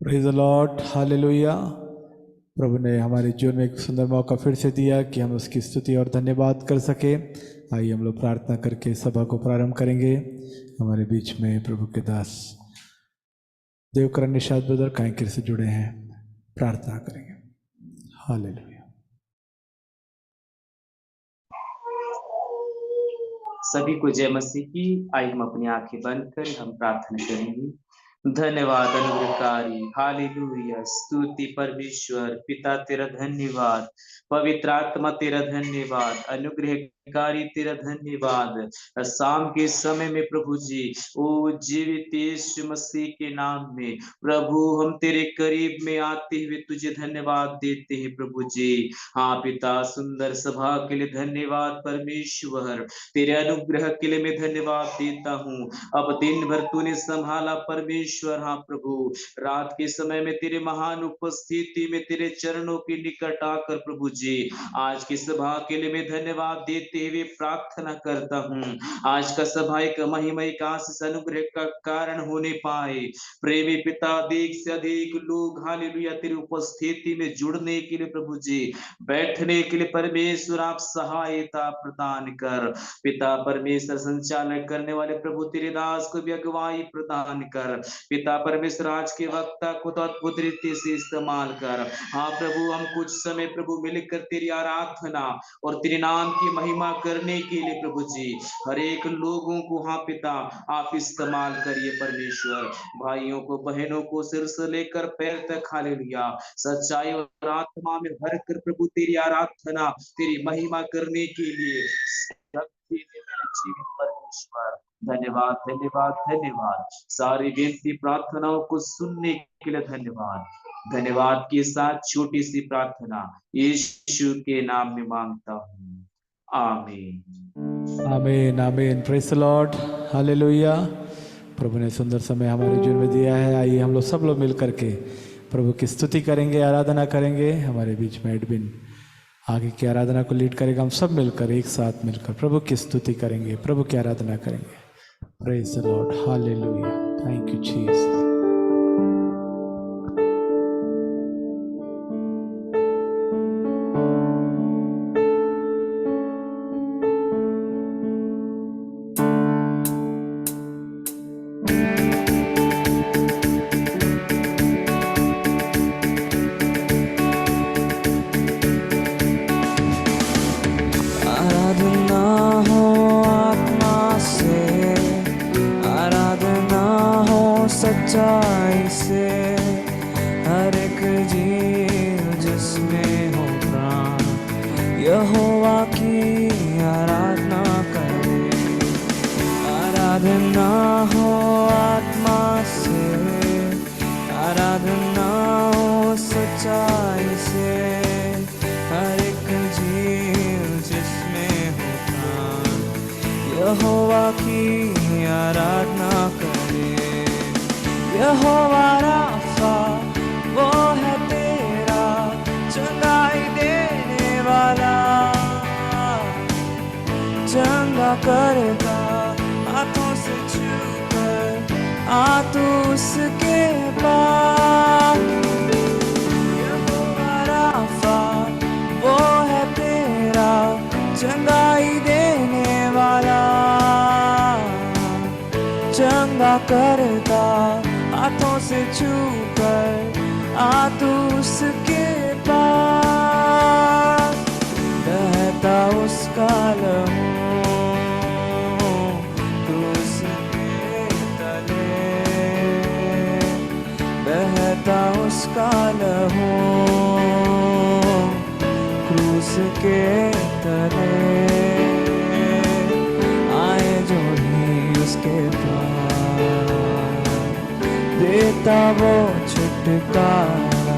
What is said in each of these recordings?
Praise the lord, hallelujah. प्रभु ने हमारे जीवन में एक सुंदर मौका फिर से दिया कि हम उसकी स्तुति और धन्यवाद कर सके। आइए हम लोग प्रार्थना करके सभा को प्रारंभ करेंगे। हमारे बीच में प्रभु के दास देवकरण निषाद ब्रदर कांकेर से जुड़े हैं, प्रार्थना करेंगे। हालेलुया। सभी को जय मसीह की। आइए हम अपनी आंखें बंद कर हम प्रार्थना करेंगे। धन्यवाद अनुग्रहकारी, हालेलुया। स्तुति परमेश्वर पिता तेरा धन्यवाद, पवित्र आत्मा तेरा धन्यवाद, अनुग्रहकारी तेरा धन्यवाद। शाम के समय में प्रभु जी, ओ जीवित यीशु मसीह के नाम में प्रभु हम तेरे करीब में आते हुए तुझे धन्यवाद देते हैं प्रभु जी। हाँ पिता, सुंदर सभा के लिए धन्यवाद परमेश्वर, तेरे अनुग्रह के लिए मैं धन्यवाद देता हूँ। अब दिन भर तूने संभाला परमेश्वर। हाँ प्रभु, रात के समय में तेरे महान उपस्थिति में तेरे चरणों के निकट आकर प्रभु जी आज की सभा के लिए मैं धन्यवाद देते हुए प्रार्थना करता हूँ। आज का सभा एक महिमा का आशीष अनुग्रह का कारण होने पाए। प्रेमी पिता, अधिक से अधिक लोग हालेलुया तेरी उपस्थिति में जुड़ने के लिए प्रभु जी, बैठने के लिए परमेश्वर आप सहायता प्रदान कर। पिता परमेश्वर, संचालन करने वाले प्रभु तेरे दास को भी अगुवाई प्रदान कर। पिता परमेश्वर, आज के वक्ता को तो अद्भुत रीति से इस्तेमाल कर। हाँ प्रभु, हम कुछ समय प्रभु मिलकर तेरी आराधना और तेरे नाम की महिमा करने के लिए प्रभु जी हर एक लोगों को हाँ पिता आप इस्तेमाल करिए परमेश्वर। भाइयों को बहनों को सिर से लेकर पैर तक हालेलुया सच्चाई और आत्मा में भर कर प्रभु तेरी आराधना तेरी महिमा करने के लिए परमेश्वर धन्यवाद धन्यवाद धन्यवाद। सारी विनती प्रार्थनाओं को सुनने के लिए धन्यवाद। धन्यवाद के साथ छोटी सी प्रार्थना यीशु के नाम में मांगता हूँ, आमीन आमीन आमीन। Praise the lord, hallelujah. प्रभु ने सुंदर समय हमारे जीवन में दिया है। आइए हम लोग सब लोग मिल करके प्रभु की स्तुति करेंगे, आराधना करेंगे। हमारे बीच में एडविन आगे की आराधना को लीड करेगा। हम सब मिलकर एक साथ मिलकर प्रभु की स्तुति करेंगे, प्रभु की आराधना करेंगे। Praise the lord, hallelujah. Thank you Jesus. सच्चाई से हर एक जीव जिसमें हो प्राण यहोवा की आराधना करे। आराधना हो आत्मा से, आराधना हो सच्चाई से हर एक जीव जिसमें हो प्राण यहोवा की आराधना करे। यहोवा राफा वो है तेरा चंगाई देने वाला, चंगा करेगा हाथों से छूकर आ तू उसके पास। यहोवा राफा वो है तेरा चंगाई देने वाला, चंगा करेगा हाथों से छूकर आ तू उसके पास। बहता उसका लहू क्रूस के तले, बहता उसका लहू क्रूस के तले। आए जो भी उसके देता वो छुटकारा।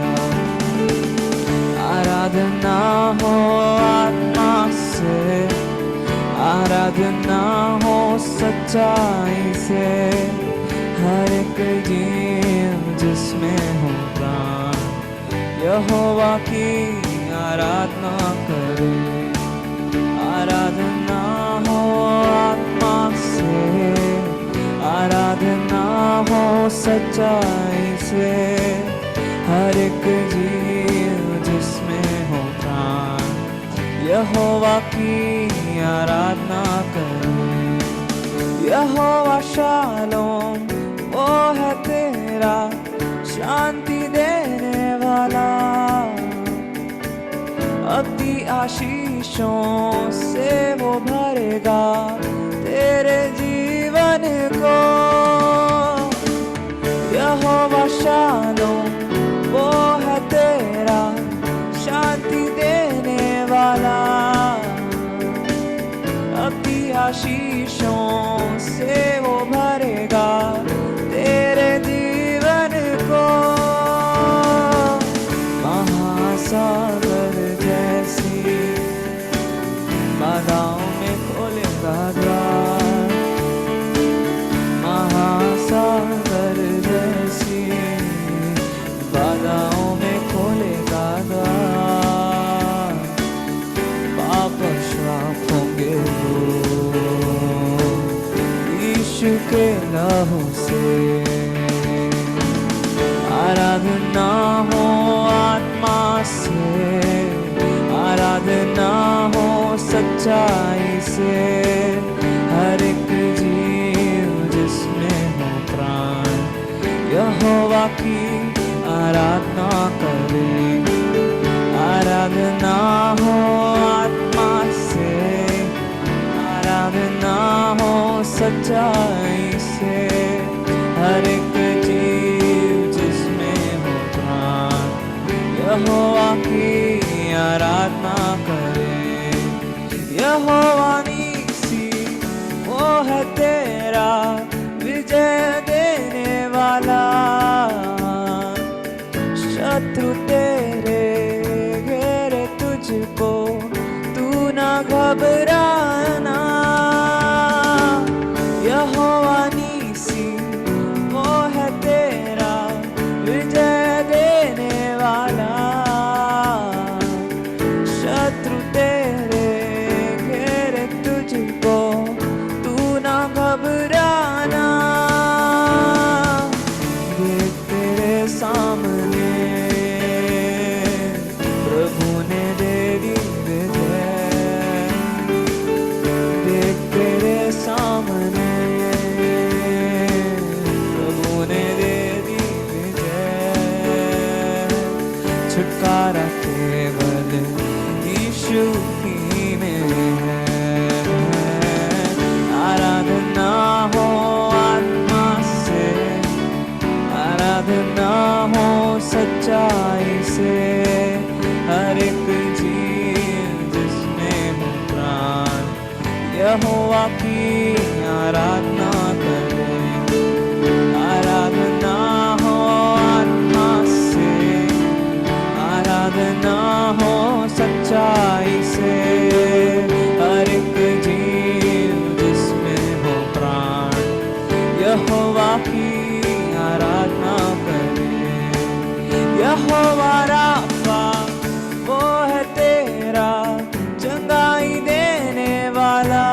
आराधना हो आत्मा से, आराधना हो सच्चाई से हर एक जीव जिसमें हो प्राण यहोवा की आराधना करे। आराधना हो आत्मा से, आराधना हो सच्चाई से, हर एक जीव जिसमें हो प्राण, यहोवा की आराधना करें। यहोवा शालोम वो है तेरा शांति देने वाला, अपनी आशीषों से वो भरेगा तेरे जीवन को। यहोवा शालोम वो है तेरा शांति देने वाला, अपनी आशीषों से वो भरेगा तेरे जीवन को। महासागर जैसी बाधाओं में खोलेगा द्वार, महासागर जैसी बाधाओं में खोलेगा द्वार। पाप श्राप होंगे यीशु के लहू से, आराधना हो आत्मा से, आराधना हो सच्चाई से, हर एक जीव जिसमें हो प्राण, यहोवा की आराधना करें। आराधना हो आत्मा से, आराधना हो सच्चाई से, हर एक जीव जिसमें हो प्राण, यहोवा की आराधना करें। यहोवा नीसी वो है तेरा विजय देने वाला, शत्रु तेरे घेरे तुझको तू ना घबराना। यहोवा नीसी वो है तेरा विजय देने वाला, शत्रु तेरे घेरे तुझको तू ना घबराना। देख तेरे सामने प्रभु ने दे दी विजय, देख तेरे सामने प्रभु ने दे दी विजय। छुटकारा केवल यीशु ही में है। आराधना हो आत्मा से, आराधना हो सच्चाई से, हर एक जीव जिसमें हो प्राण, यहोवा की आराधना करें। आराधना हो आत्मा से, आराधना हो सच्चाई से, हर एक जीव जिसमें हो प्राण, यहोवा की आराधना करें। यहोवा राफा वो है तेरा चंगाई देने वाला,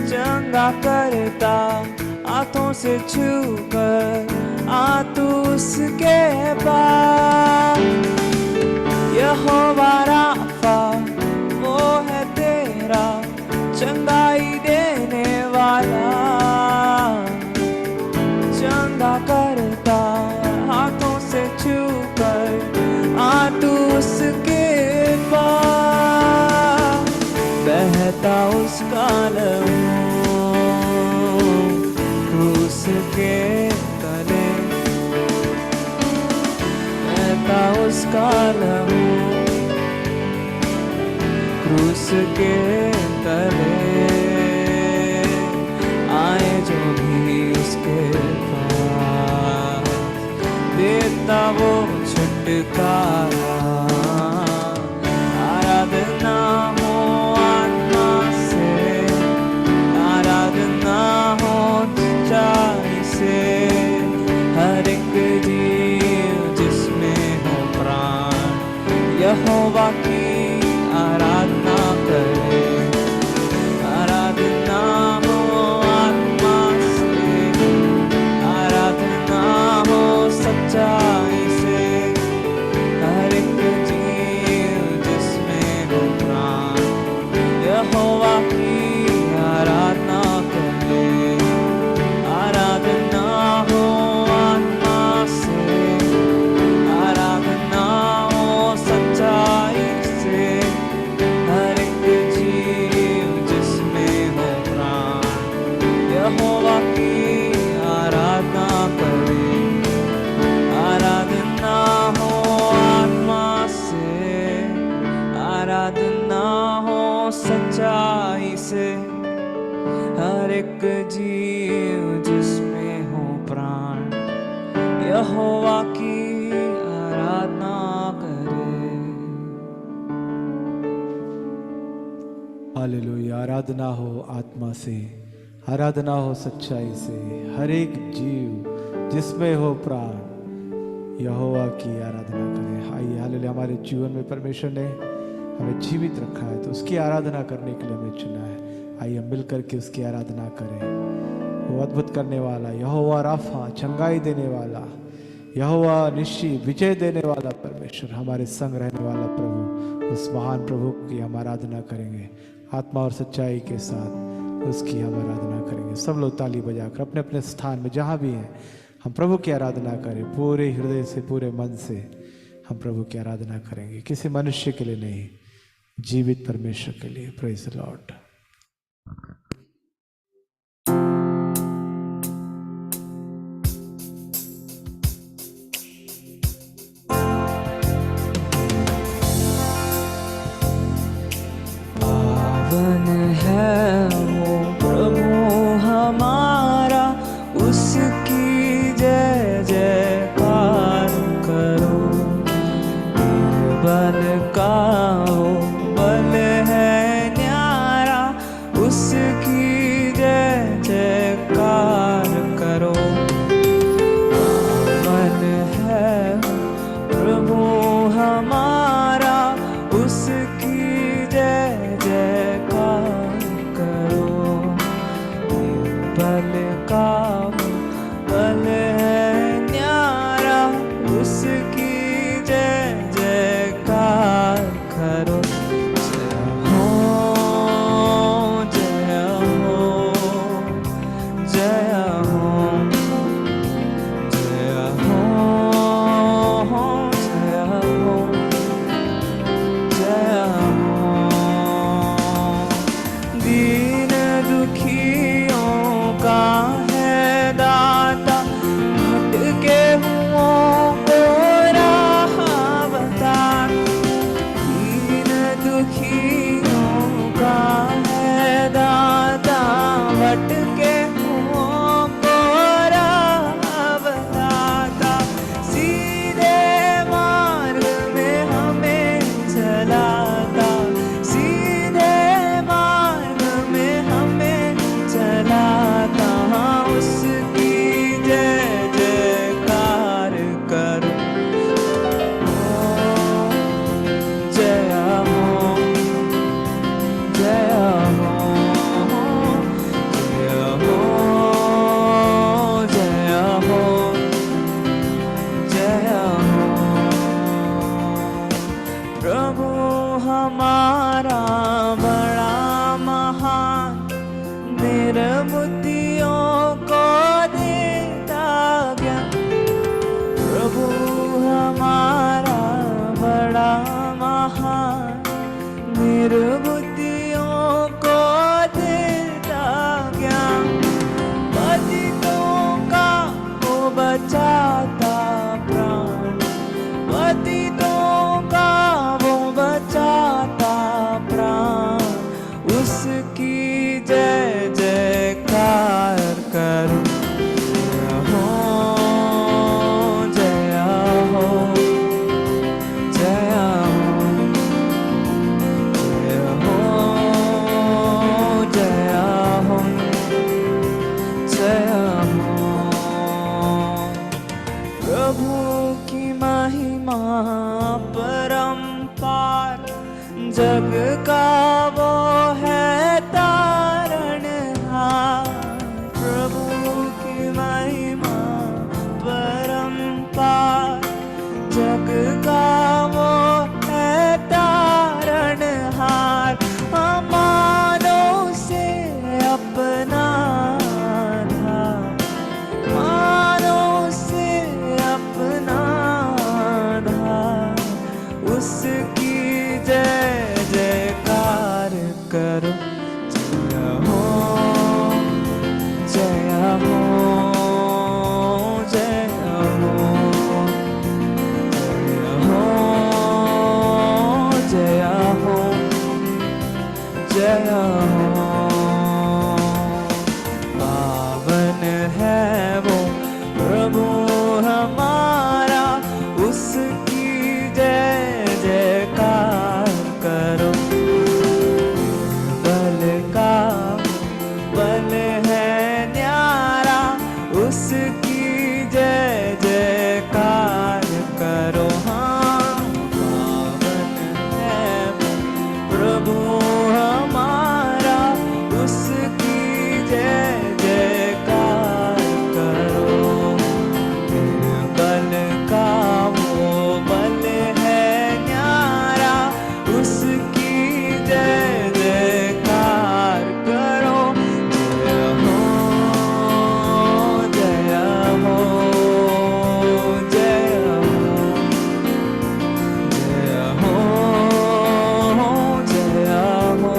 चंगा करता हाथों से छूकर आ तू उसके पास। यहोवा राफा वो है तेरा चंगाई देने वाला, चंगा करता हाथों से छूकर आ तू उसके पास। बहता उसका लहू क्रूस के तले, बहता उसका लहू क्रूस के तले, आए जो भी उसके पास, देता वो छुटकारा। आराधना हो आत्मा से, आराधना हो सच्चाई से, हर एक जीव जिसमें हो प्राण, यहोवा की आराधना करें। आराधना हो आत्मा से, की आराधना करें। आराधना हो आत्मा से, आराधना हो सच्चाई से, हर एक जीव जिसमें हो प्राण यहोवा की आराधना करे। हालेलुया। आराधना हो आत्मा से, आराधना हो सच्चाई से, हर एक जीव जिसमें हो प्राण यहोवा की आराधना करें। आइए हालेलुया। हमारे जीवन में परमेश्वर ने हमें जीवित रखा है तो उसकी आराधना करने के लिए हमें चुना है। आइए हम मिलकर के उसकी आराधना करें। वो अद्भुत करने वाला यहोवा राफा, चंगाई देने वाला यहोवा निश्ची, विजय देने वाला परमेश्वर, हमारे संग रहने वाला प्रभु, उस महान प्रभु की हम आराधना करेंगे। आत्मा और सच्चाई के साथ उसकी हम आराधना करेंगे। सब लोग ताली बजाकर अपने अपने स्थान में जहाँ भी हैं हम प्रभु की आराधना करें। पूरे हृदय से, पूरे मन से हम प्रभु की आराधना करेंगे। किसी मनुष्य के लिए नहीं, जीवित परमेश्वर के लिए। Praise the Lord. पावन है वो प्रभु हमारा, उसकी जय जयकार करो। बल का वो बल है न्यारा, उसकी जय जयकार करो। पावन है प्रभु हमारा, उसकी जय जयकार करो। बल का बल है न्यारा, उसकी जय जयकार करो। जय हो, जय हो, जय हो, जय हो, जय हो, जय हो। दीन दुखियों का है दाता, है वो प्रभु हमारा, उसकी जय जयकार करो। बल का बल है न्यारा, उसकी जय जयकार करो। हाँ, पावन है वो प्रभु हमारा, उसकी जय जयकार करो। बल का वो बल है न्यारा, उसकी जय जयकार करो। जय हो, जय हो, जय हो, जय हो,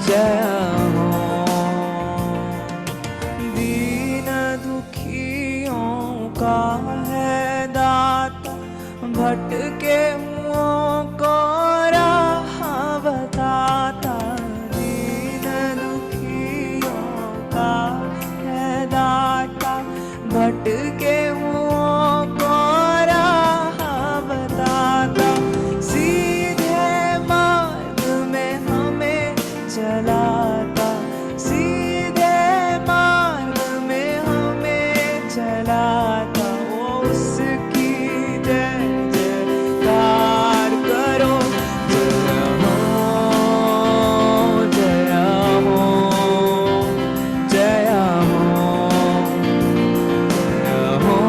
जय हो। दीन दुखियों का है दाता, भटके हुओं को राह बताता। दीन दुखियों का है दाता, भटके हुओं को राह बताता। सीधे मार्ग में हमें चलाता, सीधे मार्ग में हमें चलाता। वो उसकी जय जयकार करो। जय हो, जय हो, जय हो, जय हो,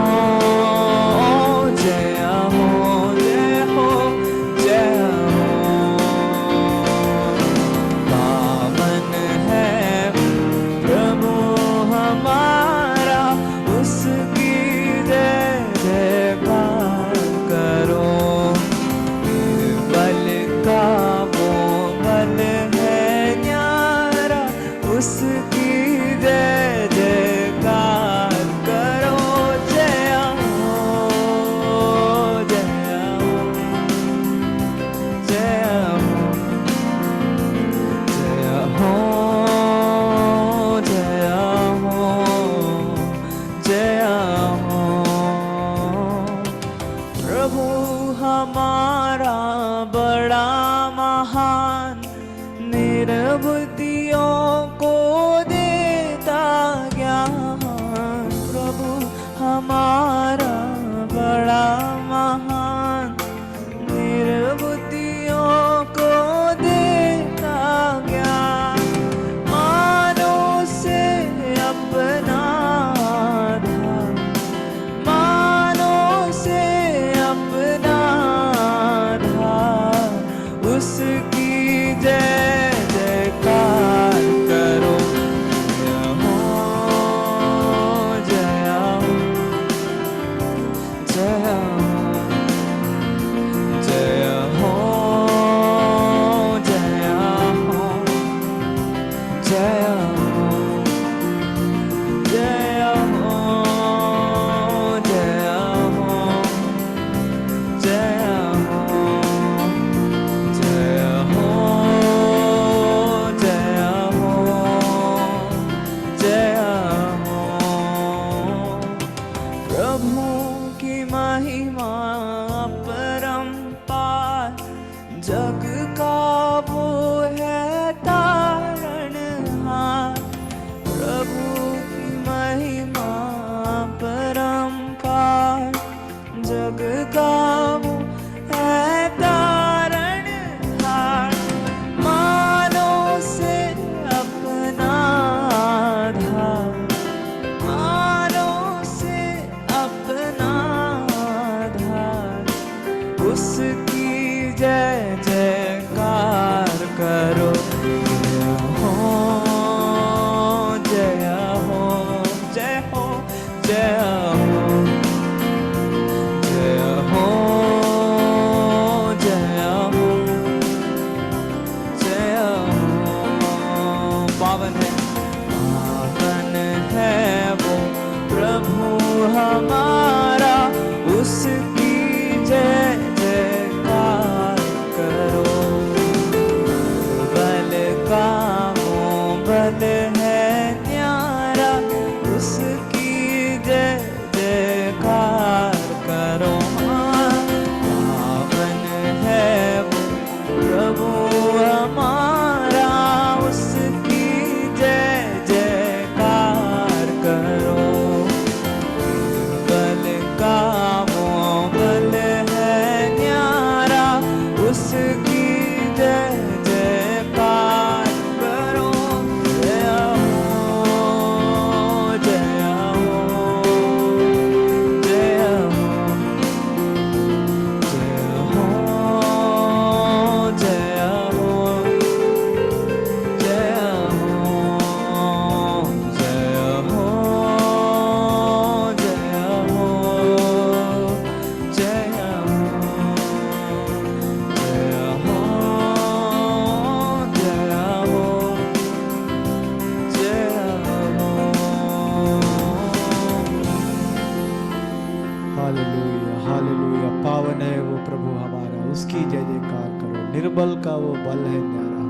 उसकी जय जयकार करो। निर्बल का वो बल है न्यारा,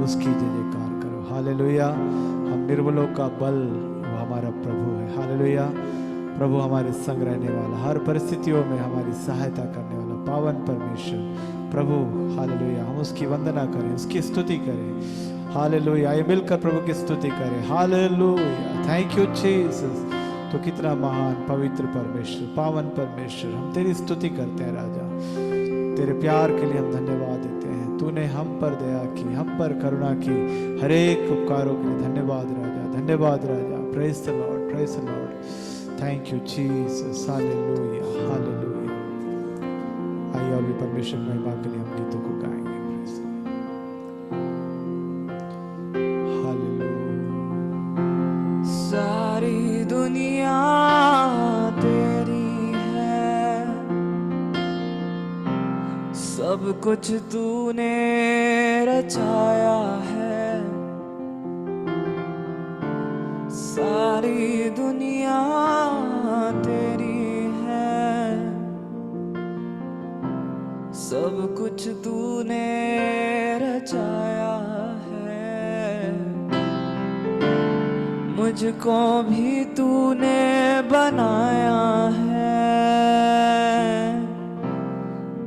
उसकी जय जयकार करो। हालेलुया। हम निर्बलों का बल वो हमारा प्रभु है। हालेलुया। प्रभु हमारे संग रहने वाला, हर परिस्थितियों में हमारी सहायता करने वाला पावन परमेश्वर प्रभु। हालेलुया। हम उसकी वंदना करें, उसकी स्तुति करें। हालेलुया। आइए मिलकर प्रभु की स्तुति करें। हालेलुया। Thank you Jesus. तो कितना महान पवित्र परमेश्वर, पावन परमेश्वर, हम तेरी स्तुति करते हैं राजा। तेरे प्यार के लिए हम धन्यवाद देते हैं। तूने हम पर दया की, हम पर करुणा की, हर एक उपकारों के लिए धन्यवाद राजा, धन्यवाद राजा। Praise the lord, praise the lord. Thank you Jesus. Hallelujah, hallelujah. आइए और भी परमेश्वर महिमा के लिए हम गीतों को गाएंगे। सारी दुनिया तेरी है, सब कुछ तूने रचाया है। सारी दुनिया तेरी है, सब कुछ तूने रचाया है। मुझको भी तूने बनाया है,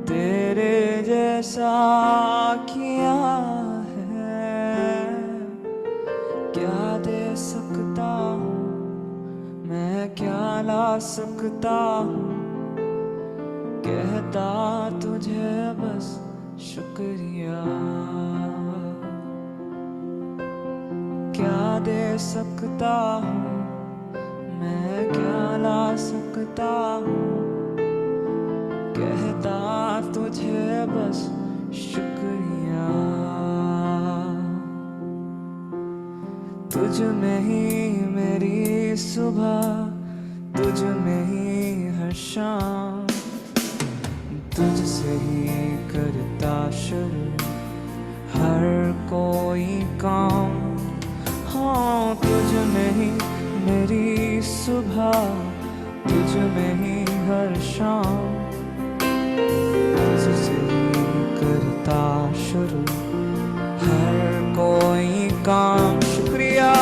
तेरे जैसा किया है। क्या दे सकता हूँ मैं, क्या ला सकता हूँ, कहता तुझे बस शुक्रिया। क्या दे सकता हूँ मैं, क्या ला सकता हूँ, कहता तुझे बस शुक्रिया। तुझ में ही मेरी सुबह, तुझ में ही हर शाम, तुझसे ही करता शुरू हर कोई काम। हाँ, तुझ में ही मेरी सुबह, तुझ में ही हर शाम, तुझसे ही करता शुरू हर कोई काम। शुक्रिया,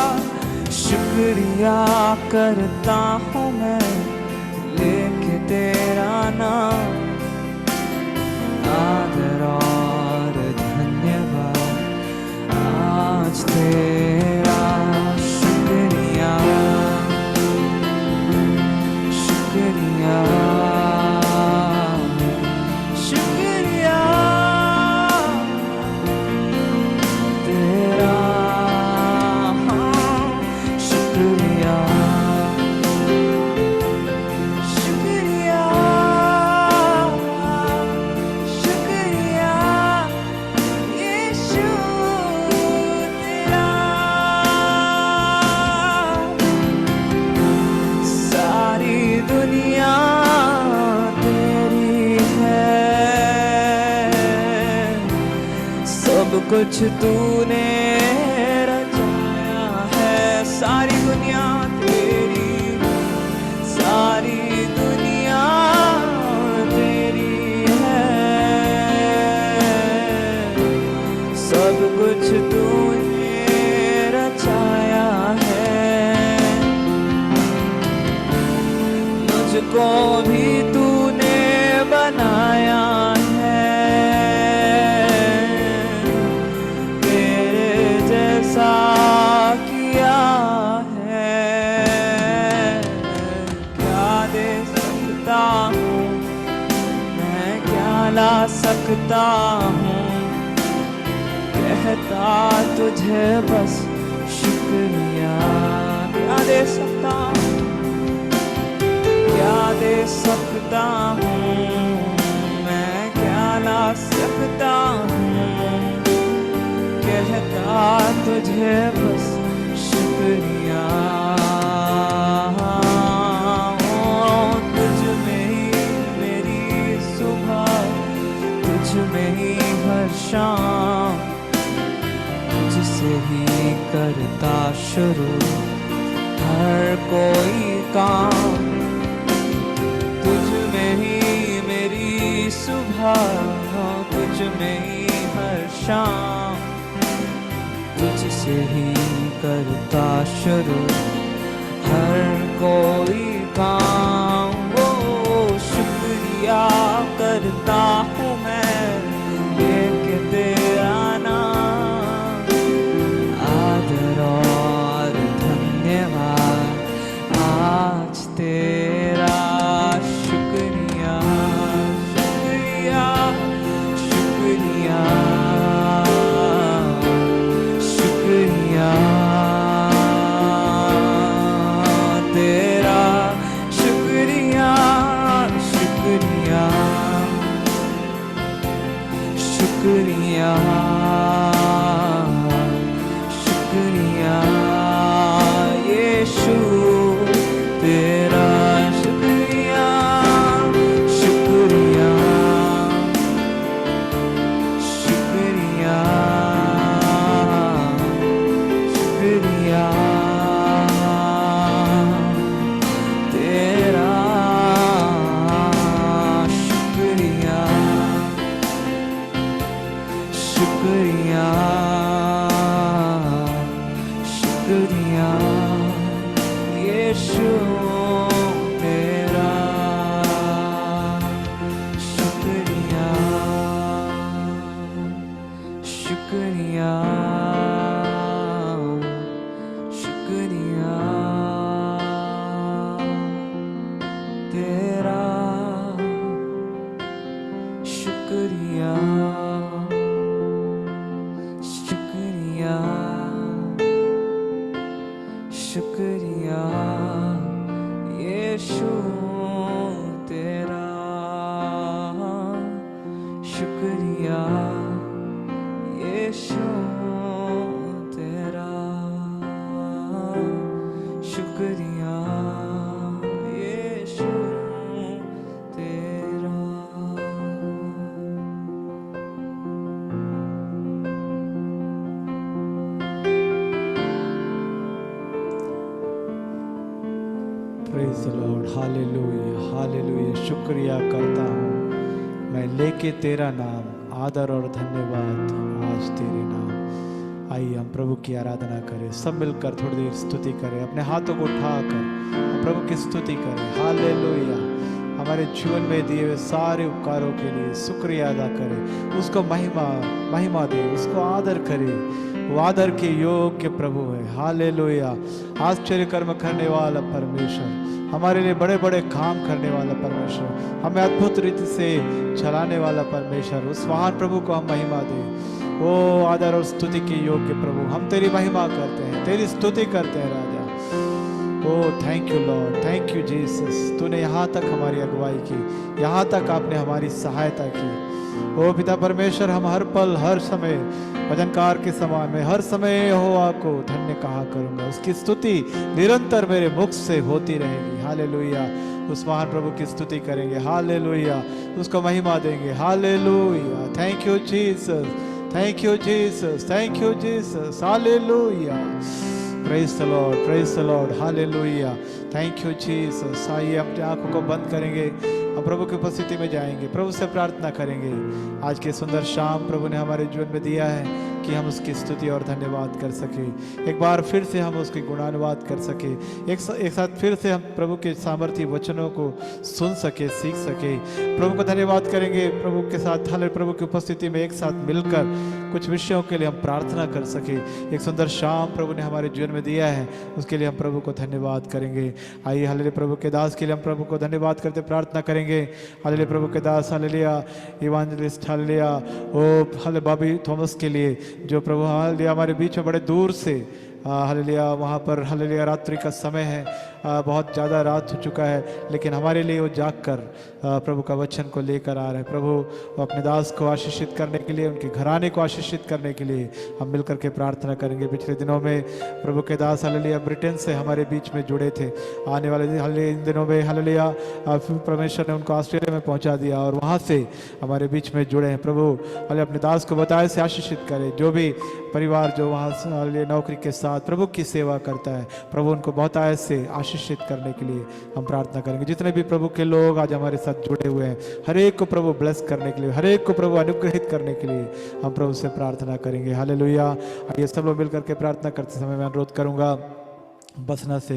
शुक्रिया करता हूँ मैं लेके तेरा नाम। आदर और धन्यवाद आज तेरा। शुक्रिया, शुक्रिया, शुक्रिया तेरा। हाँ, शुक्रिया, शुक्रिया, शुक्रिया यीशु तेरा। सारी दुनिया तेरी है, सब कुछ तूने रचाया है। सारी दुनिया तेरी, सारी दुनिया तेरी है, सब कुछ तूने रचाया है। मुझको भी तूने बनाया है, तेरे जैसा किया है। क्या दे सकता हूँ मैं, क्या ला सकता हूँ, कहता तुझे बस शुक्रिया। क्या दे सकता हूँ, क्या दे सकता हूँ मैं, क्या ला सकता हूँ, कहता तुझे बस शुक्रिया। ओ, तुझ में ही मेरी सुबह, तुझ में ही हर शाम, तुझसे ही करता शुरू हर कोई काम। तुझ में ही मेरी सुबह, में ही हर शाम तुझसे ही करता शुरू हर कोई काम। वो शुक्रिया करता हूँ मैं लेके तेरा नाम, आदर और धन्यवाद आज तेरा। शुक्रिया शुक्रिया शुक्रिया शुक्रिया तेरा। शुक्रिया शुक्रिया शुक्रिया शुक्रिया यीशु तेरा। शुक्रिया शुक्रिया शुक्रिया शुक्रिया तेरा। शुक्रिया शुक्रिया शुक्रिया यीशु तेरा। शुक्रिया शुक्रिया शुक्रिया तेरा। शुक्रिया शुक्रिया शुक्रिया यीशु तेरा। शुक्रिया यीशु तेरा। शुक्रिया यीशु तेरा। Praise the lord, hallelujah hallelujah. शुक्रिया करता हूँ मैं लेके तेरा नाम, आदर और धन्यवाद आज तेरे नाम। आइए हम प्रभु की आराधना करें, सब मिलकर थोड़ी देर स्तुति करें, अपने हाथों को उठाकर हम प्रभु की स्तुति करें। हालेलुया। हमारे जीवन में दिए हुए सारे उपकारों के लिए शुक्रिया अदा करें, उसको महिमा दे, उसको आदर करें। वो आदर के योग्य प्रभु है। हालेलुया। आश्चर्य कर्म करने वाला परमेश्वर, हमारे लिए बड़े बड़े काम करने वाला परमेश्वर, हमें अद्भुत रीति से चलाने वाला परमेश्वर, उस महान प्रभु को हम महिमा दें। ओ आदर और स्तुति के योग्य प्रभु, हम तेरी महिमा करते हैं, तेरी स्तुति करते हैं राजा। Oh thank you lord, thank you Jesus. तूने यहाँ तक हमारी अगुवाई की, यहाँ तक आपने हमारी सहायता की। ओ पिता परमेश्वर, हम हर पल हर समय भजनकार के समान में हर समय यहोवा को धन्य कहा करूंगा, उसकी स्तुति निरंतर मेरे मुख से होती रहेगी। हालेलुया। उस महान प्रभु की स्तुति करेंगे। हालेलुया। उसको महिमा देंगे। Hallelujah. Thank you Jesus, thank you Jesus, thank you Jesus. Hallelujah. Praise the lord, praise the lord. Hallelujah. Thank you Jesus. आइए अपनी आंखों को बंद करेंगे, हम प्रभु की उपस्थिति में जाएंगे, प्रभु से प्रार्थना करेंगे। आज के सुंदर शाम प्रभु ने हमारे जीवन में दिया है कि हम उसकी स्तुति और धन्यवाद कर सके। एक बार फिर से हम उसकी गुणानुवाद कर सके, एक साथ फिर से हम प्रभु के सामर्थ्य वचनों को सुन सके, सीख सके। प्रभु को धन्यवाद करेंगे, प्रभु के साथ हाले प्रभु की उपस्थिति में एक साथ मिलकर कुछ विषयों के लिए हम प्रार्थना कर सके। एक सुंदर शाम प्रभु ने हमारे जीवन में दिया है, उसके लिए हम प्रभु को धन्यवाद करेंगे। आइए हालेलुया प्रभु के दास के लिए हम प्रभु को धन्यवाद करते प्रार्थना करेंगे। हालेलुया प्रभु के दास, हालेलुया इवांजलिस्ट, हालेलुया ओ हालेलुया बॉबी थॉमस के लिए, जो प्रभु हालेलुया हमारे बीच में बड़े दूर से हालेलुया वहाँ पर हालेलुया रात्रि का समय है, बहुत ज़्यादा रात हो चुका है, लेकिन हमारे लिए वो जाग कर प्रभु का वचन को लेकर आ रहे हैं। प्रभु वो अपने दास को आशीषित करने के लिए, उनके घराने को आशीषित करने के लिए हम मिलकर के प्रार्थना करेंगे। पिछले दिनों में प्रभु के दास हालेलुया ब्रिटेन से हमारे बीच में जुड़े थे। आने वाले हालेलुया इन दिनों में हालेलुया परमेश्वर ने उनको ऑस्ट्रेलिया में पहुँचा दिया और वहाँ से हमारे बीच में जुड़े हैं। प्रभु हालेलुया अपने दास को बताए से आशीषित करें, जो भी परिवार जो वहाँ से नौकरी के साथ प्रभु की सेवा करता है, प्रभु उनको बहुत आयत से आशीषित करने के लिए हम प्रार्थना करेंगे। जितने भी प्रभु के लोग आज हमारे साथ जुड़े हुए हैं, हर एक को प्रभु ब्लेस करने के लिए, हर एक को प्रभु अनुग्रहित करने के लिए हम प्रभु से प्रार्थना करेंगे। हालेलुया। आइए सब लोग मिलकर के प्रार्थना करते समय मैं अनुरोध करूँगा बसना से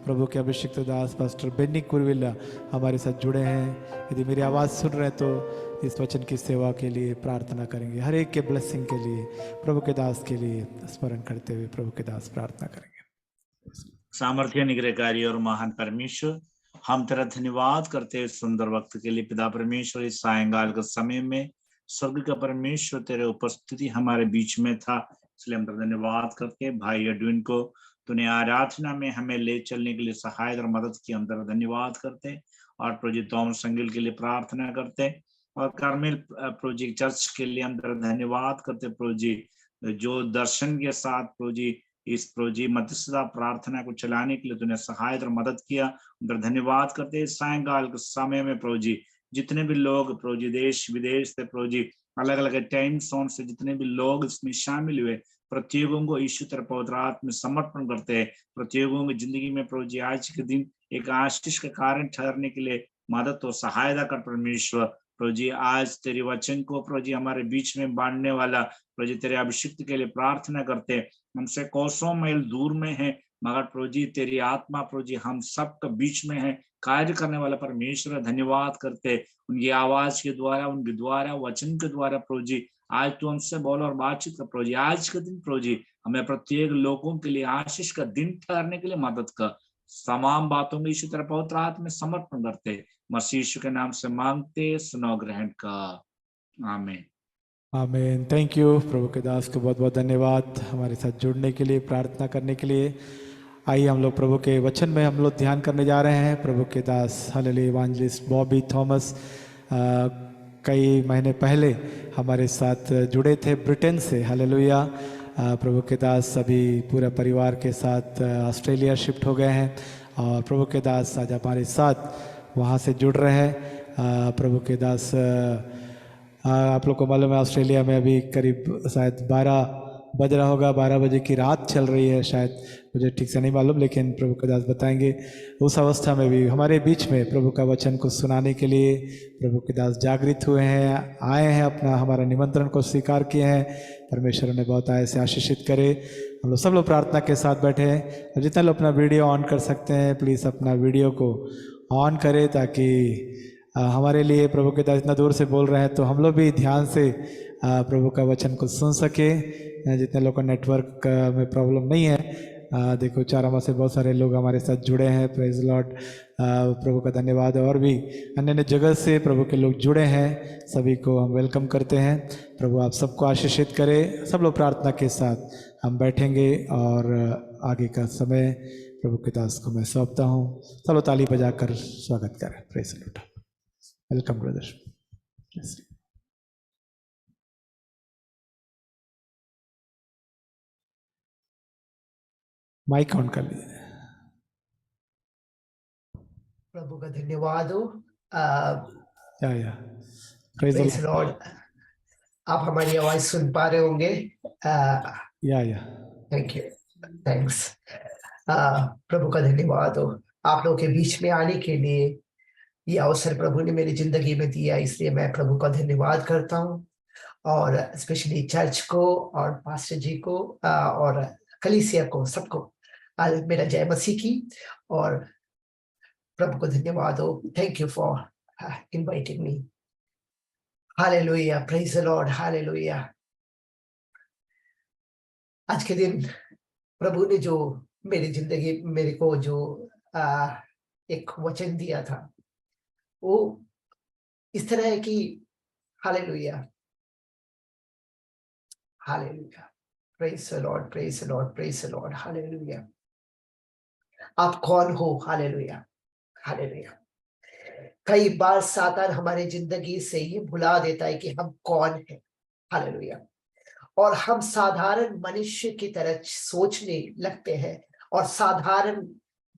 प्रभु के अभिषिक्त दास पास्टर बेन्नी कुरविला हमारे साथ जुड़े हैं। यदि मेरी आवाज़ सुन रहे हैं तो इस वचन की सेवा के लिए प्रार्थना करेंगे, हर एक के ब्लेसिंग के लिए, प्रभु के दास के लिए स्मरण करते हुए प्रभु के दास प्रार्थना करेंगे। सामर्थ्य निग्रहकारी और महान परमेश्वर, हम तेरा धन्यवाद करते हैं सुंदर वक्त के लिए। पिता परमेश्वर, इस सायंकाल के समय में स्वर्ग का परमेश्वर तेरे उपस्थिति हमारे बीच में था, इसलिए हम तेरा धन्यवाद करते। भाई एडविन को तूने आराधना में हमें ले चलने के लिए सहायता और मदद की, हम तेरा धन्यवाद करते। और प्रोजेक्ट थॉमस संगिल के लिए प्रार्थना करते, और कार्मेल प्रोजेक्ट चर्च के लिए हम तेरा धन्यवाद करते। प्रोजेक्ट जो दर्शन के साथ प्रोजेक्ट इस प्रोजेक्ट मध्यस्थता प्रार्थना को चलाने के लिए तूने सहायता और मदद किया, हम तेरा धन्यवाद करते। सायंकाल के समय में प्रोजेक्ट जितने भी लोग प्रोजेक्ट देश विदेश से प्रोजेक्ट अलग अलग टाइम जोन से जितने भी लोग इसमें शामिल हुए, प्रत्येकों को यीशु तेरे पवित्र आत्मा में समर्पण करते हैं। प्रत्येकों की जिंदगी में प्रभु जी आज के दिन एक आशीष का कारण ठहरने के लिए मदद और सहायता कर परमेश्वर। प्रभु जी आज तेरे वचन को प्रभु जी हमारे बीच में बांटने वाला प्रभु जी तेरे अभिषिक्त के लिए प्रार्थना करते हैं। हमसे कोसों मील दूर में है, मगर प्रभु जी तेरी आत्मा प्रभु जी हम सबके बीच में है, कार्य करने वाला परमेश्वर। धन्यवाद करते उनकी आवाज के द्वारा, उनके द्वारा, वचन के द्वारा प्रभु जी आज तू हमसे बोल और बातचीत कर प्रभु जी। आज के दिन प्रभु जी हमें प्रत्येक लोगों के लिए आशीष का दिन ठहरने के लिए मदद कर। तमाम बातों में इसी तरह पवित्र आत्मा में समर्पण करते, मसीह यीशु के नाम से मांगते, सुनो ग्रहण का, आमीन। आमीन। Thank you. प्रभु के दास को बहुत बहुत धन्यवाद हमारे साथ जुड़ने के लिए, प्रार्थना करने के लिए। आइए हम लोग प्रभु के वचन में हम लोग ध्यान करने जा रहे हैं। प्रभु के दास हालेलुया इवांजलिस्ट बॉबी थॉमस कई महीने पहले हमारे साथ जुड़े थे ब्रिटेन से। हालेलुया। प्रभु के दास अभी पूरा परिवार के साथ ऑस्ट्रेलिया शिफ्ट हो गए हैं, और प्रभु के दास आज हमारे साथ वहाँ से जुड़ रहे हैं। प्रभु के दास आप लोग को मालूम है ऑस्ट्रेलिया में अभी करीब शायद 12 बज रहा होगा, 12 बजे की रात चल रही है शायद, मुझे ठीक से नहीं मालूम, लेकिन प्रभु के दास बताएंगे। उस अवस्था में भी हमारे बीच में प्रभु का वचन को सुनाने के लिए प्रभु के दास जागृत हुए हैं, आए हैं, अपना हमारा निमंत्रण को स्वीकार किए हैं। परमेश्वर ने बहुत आय से आशीषित करे। हम लोग सब लोग प्रार्थना के साथ बैठे हैं, और जितना लोग अपना वीडियो ऑन कर सकते हैं प्लीज़ अपना वीडियो को ऑन करें, ताकि हमारे लिए प्रभु के दास इतना दूर से बोल रहे हैं तो हम लोग भी ध्यान से प्रभु का वचन को सुन सके। जितने लोग का नेटवर्क में प्रॉब्लम नहीं है, देखो चारामा से बहुत सारे लोग हमारे साथ जुड़े हैं, प्रेज लॉर्ड, प्रभु का धन्यवाद। और भी अन्य अन्य जगह से प्रभु के लोग जुड़े हैं, सभी को हम वेलकम करते हैं। प्रभु आप सबको आशीषित करे। सब लोग प्रार्थना के साथ हम बैठेंगे, और आगे का समय प्रभु के दास को मैं सौंपता हूँ। चलो ताली बजाकर स्वागत करें। Praise lord. Welcome brother. Mike on कर लीजिए। प्रभु का धन्यवाद हो। या प्रेज प्रेज लॉर्ड। आप हमारी आवाज सुन पा रहे होंगे? या थैंक यू, थैंक्स। प्रभु का धन्यवाद हो आप लोगों के बीच में आने के लिए। ये अवसर प्रभु ने मेरी जिंदगी में दिया, इसलिए मैं प्रभु का धन्यवाद करता हूँ, और स्पेशली चर्च को और पास्टर जी को और कलीसिया को, सबको मेरा जय मसीह की। और प्रभु को धन्यवाद हो। Thank you for inviting me. Hallelujah, praise the lord, hallelujah. आज के दिन प्रभु ने जो मेरे को जो एक वचन दिया था, वो इस तरह है कि hallelujah, hallelujah, praise the lord, praise the lord, praise the lord, hallelujah. आप कौन हो? Hallelujah, hallelujah. कई बार सातान हमारे जिंदगी से ये भुला देता है कि हम कौन हैं। हालेलुया। और हम साधारण मनुष्य की तरह सोचने लगते हैं, और साधारण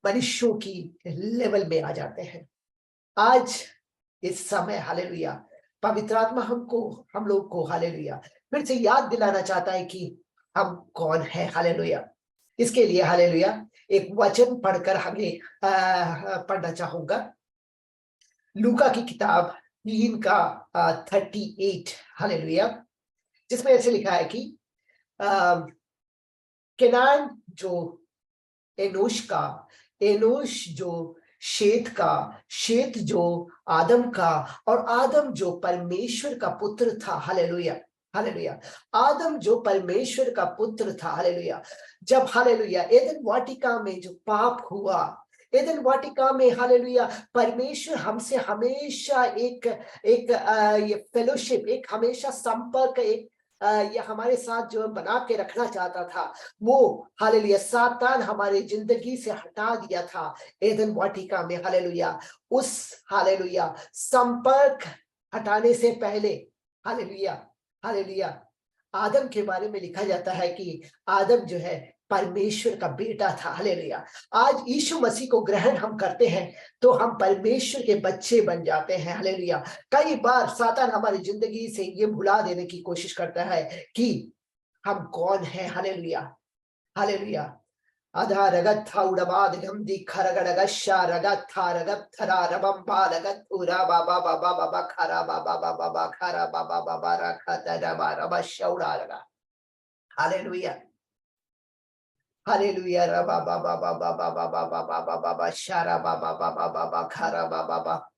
मनुष्यों की लेवल में आ जाते हैं। आज इस समय हालेलुया पवित्र आत्मा हम लोग को हालेलुया फिर से याद दिलाना चाहता है कि हम कौन है। हालेलुया। इसके लिए हालेलुया एक वचन पढ़कर हमें पढ़ना चाहूंगा। लूका की किताब 3 का 38। हालेलुया। जिसमें ऐसे लिखा है कि केनान जो एनोश का, एनोश जो शेत का, शेत जो आदम का, और आदम जो परमेश्वर का पुत्र था। हालेलुया। हालेलुया। आदम जो परमेश्वर का पुत्र था। हालेलुया। जब हालेलुया एदन वाटिका में जो पाप हुआ, एदन वाटिका में हालेलुया परमेश्वर हमसे हमेशा एक ये फेलोशिप, एक हमेशा संपर्क, एक ये हमारे साथ जो बना के रखना चाहता था, वो हालेलुया सातान हमारे जिंदगी से हटा दिया था एदन वाटिका में। हालेलुया उस हालेलुया संपर्क हटाने से पहले हालेलुया हालेलुया आदम के बारे में लिखा जाता है कि आदम जो है परमेश्वर का बेटा था। हालेलुया। आज यीशु मसीह को ग्रहण हम करते हैं तो हम परमेश्वर के बच्चे बन जाते हैं। हालेलुया। कई बार सातान हमारी जिंदगी से ये भुला देने की कोशिश करता है कि हम कौन है। हालेलुया। हालेलुया। अधा रगत था उड़बाद गंदी खरगड़ गशा रगत था रगत थरा रबम रगत उरा बाबा बाबा बाबा खरा बाबा बाबा बाबा खरा बाबा बाबा रखा रबा रबा शौड़ा रगा। हालेलुया। हालेलुया रबा बाबा बाबा बाबा बाबा बाबा बाबा शारा बाबा बाबा बाबा खरा बाबा बाबा।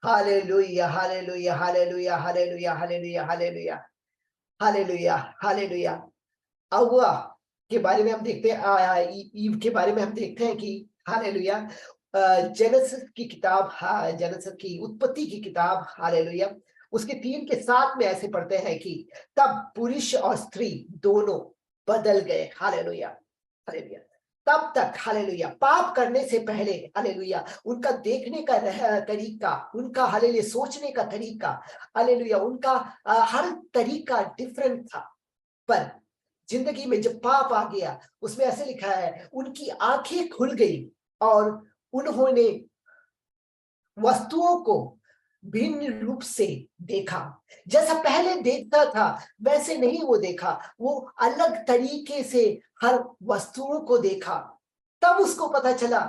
Hallelujah hallelujah hallelujah hallelujah hallelujah hallelujah hallelujah hallelujah. हव्वा के बारे में हम देखते हैं, ईव के बारे में हम देखते हैं कि हालेलुया जेनेसिस की किताब, जेनेसिस की उत्पत्ति की किताब हालेलुया उसके 3 के 7 में ऐसे पढ़ते हैं कि तब पुरुष और स्त्री दोनों बदल गए। Hallelujah hallelujah. तब तक हालेलुया पाप करने से पहले हालेलुया उनका देखने का तरीका, उनका हालेलुया सोचने का तरीका, हालेलुया उनका हर तरीका डिफरेंट था। पर जिंदगी में जब पाप आ गया उसमें ऐसे लिखा है उनकी आंखें खुल गई और उन्होंने वस्तुओं को भिन्न रूप से देखा। जैसा पहले देखता था वैसे नहीं वो देखा, वो अलग तरीके से हर वस्तुओं को देखा। तब उसको पता चला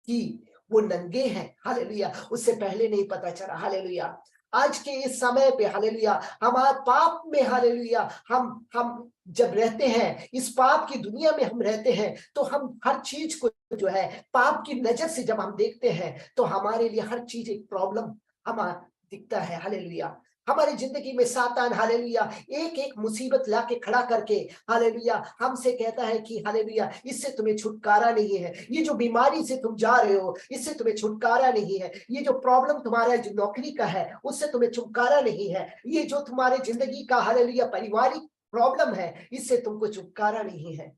कि वो नंगे हैं। हालेलुया उससे पहले नहीं पता चला। हालेलुया आज के इस समय पे हालेलुया हमारे पाप में हालेलुया हम जब रहते हैं, इस पाप की दुनिया में हम रहते हैं, तो हम हर चीज को जो है पाप की नजर से जब हम देखते हैं तो हमारे लिए हर चीज एक प्रॉब्लम हमारा दिखता है। हालेलुया हमारी जिंदगी में सातान हालेलुया एक एक मुसीबत लाके खड़ा करके हालेलुया हमसे कहता है कि हालेलुया इससे तुम्हें छुटकारा नहीं है, ये जो बीमारी से तुम जा रहे हो इससे तुम्हें छुटकारा नहीं है, ये जो प्रॉब्लम तुम्हारा जो नौकरी का है उससे तुम्हें छुटकारा नहीं है, ये जो तुम्हारे जिंदगी का हालेलुया पारिवारिक प्रॉब्लम है इससे तुमको छुटकारा नहीं है।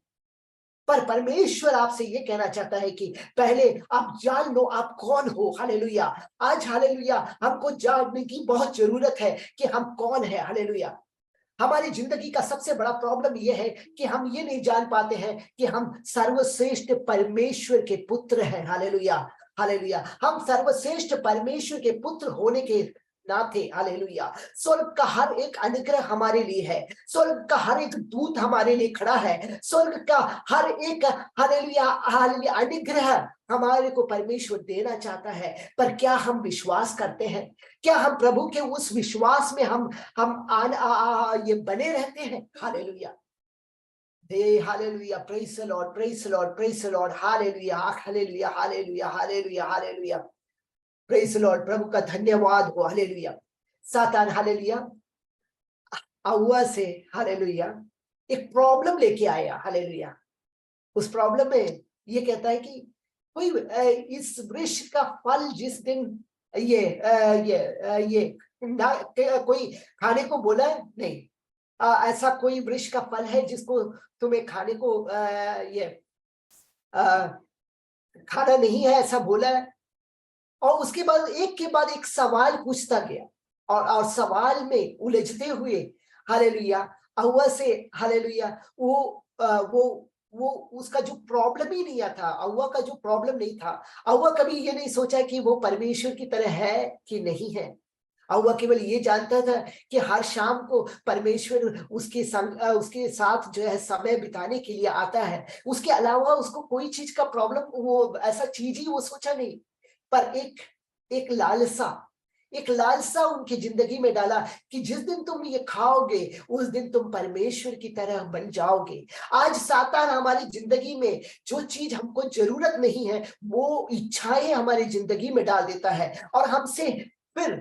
पर परमेश्वर आपसे ये कहना चाहता है कि पहले आप जान लो आप कौन हो। हालेलुया आज हालेलुया हमको जानने की बहुत जरूरत है कि हम कौन है। हालेलुया हमारी जिंदगी का सबसे बड़ा प्रॉब्लम यह है कि हम ये नहीं जान पाते हैं कि हम सर्वश्रेष्ठ परमेश्वर के पुत्र हैं। हालेलुया हालेलुया हम सर्वश्रेष्ठ परमेश्वर के पुत्र होने के नाते हालेलुया स्वर्ग का हर एक अनुग्रह हमारे लिए है, स्वर्ग का हर एक दूत हमारे लिए खड़ा है, स्वर्ग का हर एक हालेलुया हालेलुया अनुग्रह हमारे को परमेश्वर देना चाहता है। पर क्या हम विश्वास करते हैं? क्या हम प्रभु के उस विश्वास में हम ये बने रहते हैं? Hallelujah hallelujah praise the lord praise the lord praise the lord hallelujah hallelujah hallelujah hallelujah hallelujah praise the lord प्रभु का धन्यवाद हो। हालेलुया सातान हालेलुया हव्वा से हालेलुया एक प्रॉब्लम लेके आया। हालेलुया उस प्रॉब्लम में ये कहता है कि कोई इस वृक्ष का फल जिस दिन ये ना कोई खाने को बोला है नहीं, ऐसा कोई वृक्ष का फल है जिसको तुम्हें खाने को खाना नहीं है ऐसा बोला है। और उसके बाद एक के बाद एक सवाल पूछता गया और सवाल में उलझते हुए हालेलुया हव्वा से हालेलुया वो उसका जो प्रॉब्लम ही नहीं था, हव्वा का जो प्रॉब्लम नहीं था, हव्वा कभी ये नहीं सोचा कि वो परमेश्वर की तरह है कि नहीं है। और वह केवल ये जानता था कि हर शाम को परमेश्वर उसके संग उसके साथ जो है समय बिताने के लिए आता है। उसके अलावा उसको कोई चीज का प्रॉब्लम, वो ऐसा चीज ही वो सोचा नहीं। पर एक लालसा उनकी जिंदगी में डाला कि जिस दिन तुम ये खाओगे उस दिन तुम परमेश्वर की तरह बन जाओगे। आज सातान हमारी जिंदगी में जो चीज हमको जरूरत नहीं है वो इच्छाएं हमारी जिंदगी में डाल देता है और हमसे फिर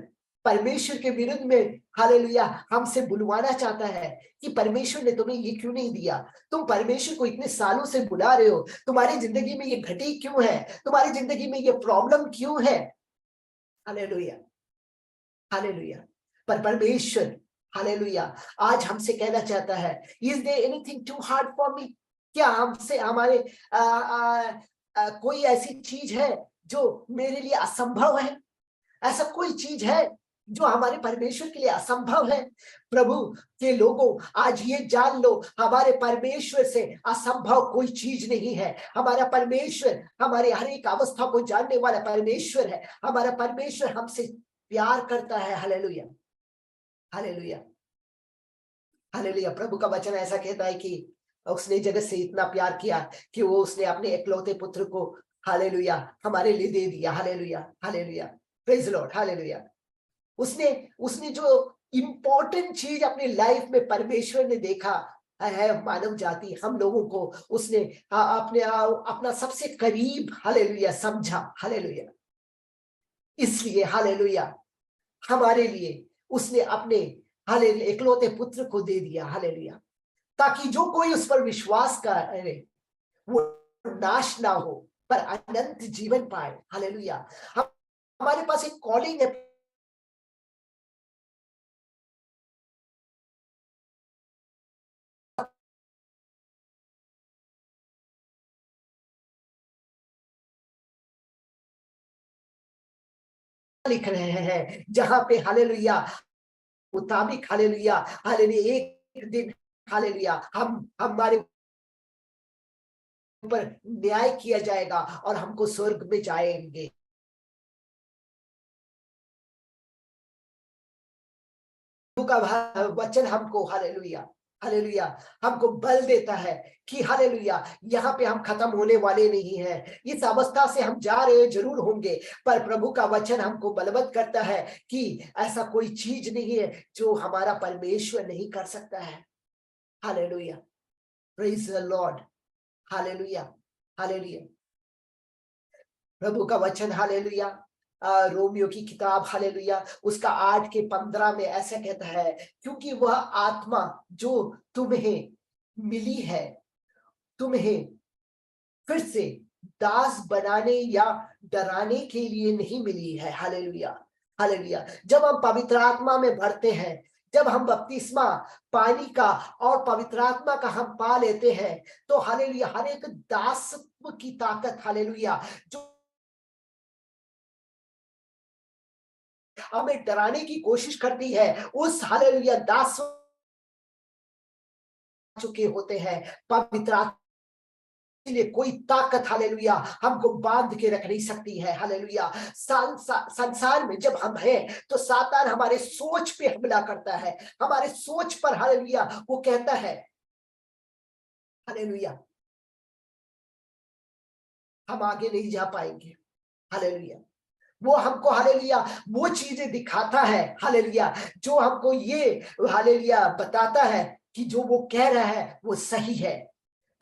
परमेश्वर के विरुद्ध में हालेलुया हमसे बुलवाना चाहता है कि परमेश्वर ने तुम्हें ये क्यों नहीं दिया, तुम परमेश्वर को इतने सालों से बुला रहे हो, तुम्हारी जिंदगी में ये घटी क्यों है, तुम्हारी जिंदगी में ये प्रॉब्लम क्यों है। Hallelujah hallelujah. पर परमेश्वर हालेलुया आज हमसे कहना चाहता है, is there anything too hard for me, क्या हमसे हमारे कोई ऐसी चीज है जो मेरे लिए असंभव है। ऐसा कोई चीज है जो हमारे परमेश्वर के लिए असंभव है। प्रभु के लोगों आज ये जान लो, हमारे परमेश्वर से असंभव कोई चीज नहीं है। हमारा परमेश्वर हमारे हर एक अवस्था को जानने वाला परमेश्वर है। हमारा परमेश्वर हमसे प्यार करता है। Hallelujah hallelujah hallelujah. प्रभु का वचन ऐसा कहता है कि उसने जगत से इतना प्यार किया कि वो उसने अपने इकलौते पुत्र को हालेलुया हमारे लिए दे दिया। Hallelujah hallelujah praise Lord hallelujah. उसने जो इंपॉर्टेंट चीज अपनी लाइफ में परमेश्वर ने देखा है, मानव जाति हम लोगों को उसने अपना सबसे करीब हालेलुया समझा। हालेलुया इसलिए हालेलुया हमारे लिए उसने अपने हालेलुया इकलौते पुत्र को दे दिया। हालेलुया ताकि जो कोई उस पर विश्वास करे वो नाश ना हो पर अनंत जीवन पाए। हालेलुया हमारे पास एक कॉलिंग है। लिख रहे हैं जहां पे हालेलुया मुताबिक हालेलुया हालेलुया एक दिन हालेलुया हम हमारे ऊपर न्याय किया जाएगा और हमको स्वर्ग में जाएंगे। का वचन हमको हालेलुया हालेलुया हमको बल देता है कि हालेलुया यहाँ पे हम खत्म होने वाले नहीं हैं। इस अवस्था से हम जा रहे जरूर होंगे पर प्रभु का वचन हमको बलवत करता है कि ऐसा कोई चीज नहीं है जो हमारा परमेश्वर नहीं कर सकता है। Hallelujah praise the lord hallelujah hallelujah. प्रभु का वचन हालेलुया रोमियो की किताब हालेलुया उसका 8:15 में ऐसा कहता है, क्योंकि वह आत्मा जो तुम्हें मिली है तुम्हें फिर से दास बनाने या डराने के लिए नहीं मिली है। Hallelujah hallelujah. जब हम पवित्र आत्मा में भरते हैं, जब हम बपतिस्मा पानी का और पवित्र आत्मा का हम पा लेते हैं तो हालेलुया हर एक दासत्व की ताकत हालेलुया जो हमें डराने की कोशिश करती है उस हालेलुया दास चुके होते हैं। पवित्र आत्मा के लिए कोई ताकत हालेलुया हमको बांध के रख नहीं सकती है। हालेलुया संसार में जब हम हैं तो सातान हमारे सोच पे हमला करता है, हमारे सोच पर हालेलुया वो कहता है हालेलुया हम आगे नहीं जा पाएंगे। हालेलुया वो हमको हालेलुया वो चीजें दिखाता है हालेलुया जो हमको ये हालेलुया बताता है कि जो वो कह रहा है वो सही है।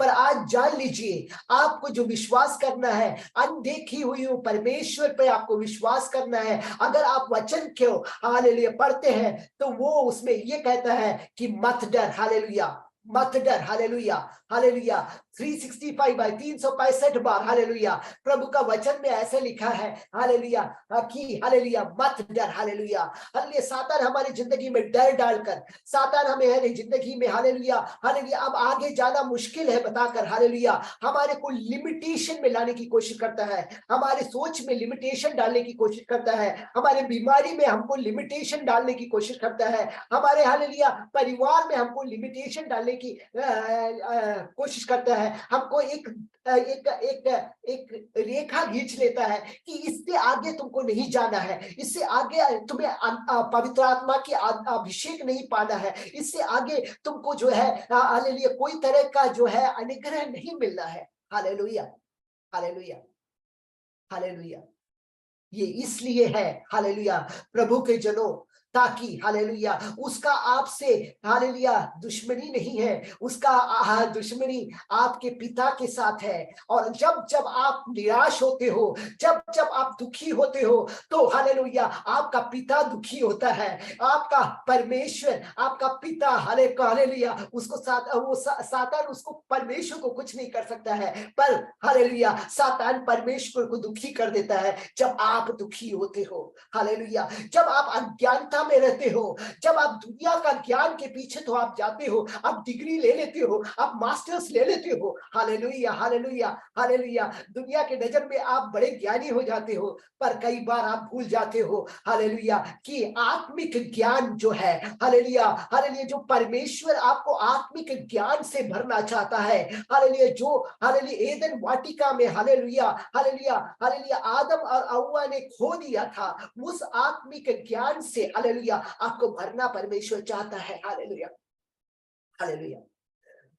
पर आज जान लीजिए आपको जो विश्वास करना है अनदेखी हुई परमेश्वर पे आपको विश्वास करना है। अगर आप वचन क्यों हालेलुया पढ़ते हैं तो वो उसमें ये कहता है कि मत डर। हालेलुया मत डर। हालेलुया हालेलुया 365 बार हालेलुया प्रभु का वचन में ऐसे लिखा है हालेलुया कि हालेलुया मत डर। हालेलुया हालेलुया सातान हमारी जिंदगी में डर डालकर सातान हमें है जिंदगी में हालेलुया हालेलुया अब आगे जाना मुश्किल है बताकर हालेलुया हमारे को लिमिटेशन में लाने की कोशिश करता है, हमारे सोच में लिमिटेशन डालने की कोशिश करता है, हमारे बीमारी में हमको लिमिटेशन डालने की कोशिश करता है, हमारे हालेलुया परिवार में हमको लिमिटेशन डालने की कोशिश करता है। है, हमको एक एक एक एक रेखा खींच लेता है कि इससे आगे तुमको नहीं जाना है, इससे आगे तुम्हें पवित्र आत्मा की अभिषेक नहीं पाना है, इससे आगे तुमको जो है हालेलुया कोई तरह का जो है अनुग्रह नहीं मिलना है। Hallelujah, hallelujah, hallelujah. ये इसलिए है हालेलुया प्रभु के जनों, ताकि हालेलुया उसका आपसे हालेलुया दुश्मनी नहीं है, उसका दुश्मनी आपके पिता के साथ है। और जब जब आप निराश होते हो, जब जब आप दुखी होते हो, तो हालेलुया आपका पिता दुखी होता है, आपका परमेश्वर, आपका पिता हालेलुया उसको सातान उसको परमेश्वर को कुछ नहीं कर सकता है, पर हालेलुया सातान परमेश्वर को दुखी कर देता है जब आप दुखी होते हो। हालेलुया, जब आप अज्ञानता में रहते हो, जब आप दुनिया का ज्ञान के पीछे तो आप जाते हो, आप डिग्री ले लेते हो, आप मास्टर्स ले लेते हो। हालेलुया, हालेलुया, हालेलुया, दुनिया के नजर में आप बड़े ज्ञानी हो जाते हो, पर कई बार आप भूल जाते हो हालेलुया कि आत्मिक ज्ञान जो है हालेलुया, हालेलुया जो परमेश्वर आपको आत्मिक ज्ञान से भरना चाहता है, हालेलुया जो हालेलुया एदन वाटिका में हालेलुया हालेलुया हालेलुया आदम और हव्वा ने खो दिया था, उस आत्मिक ज्ञान से हालेलुया आपको भरना परमेश्वर चाहता है। Hallelujah, hallelujah.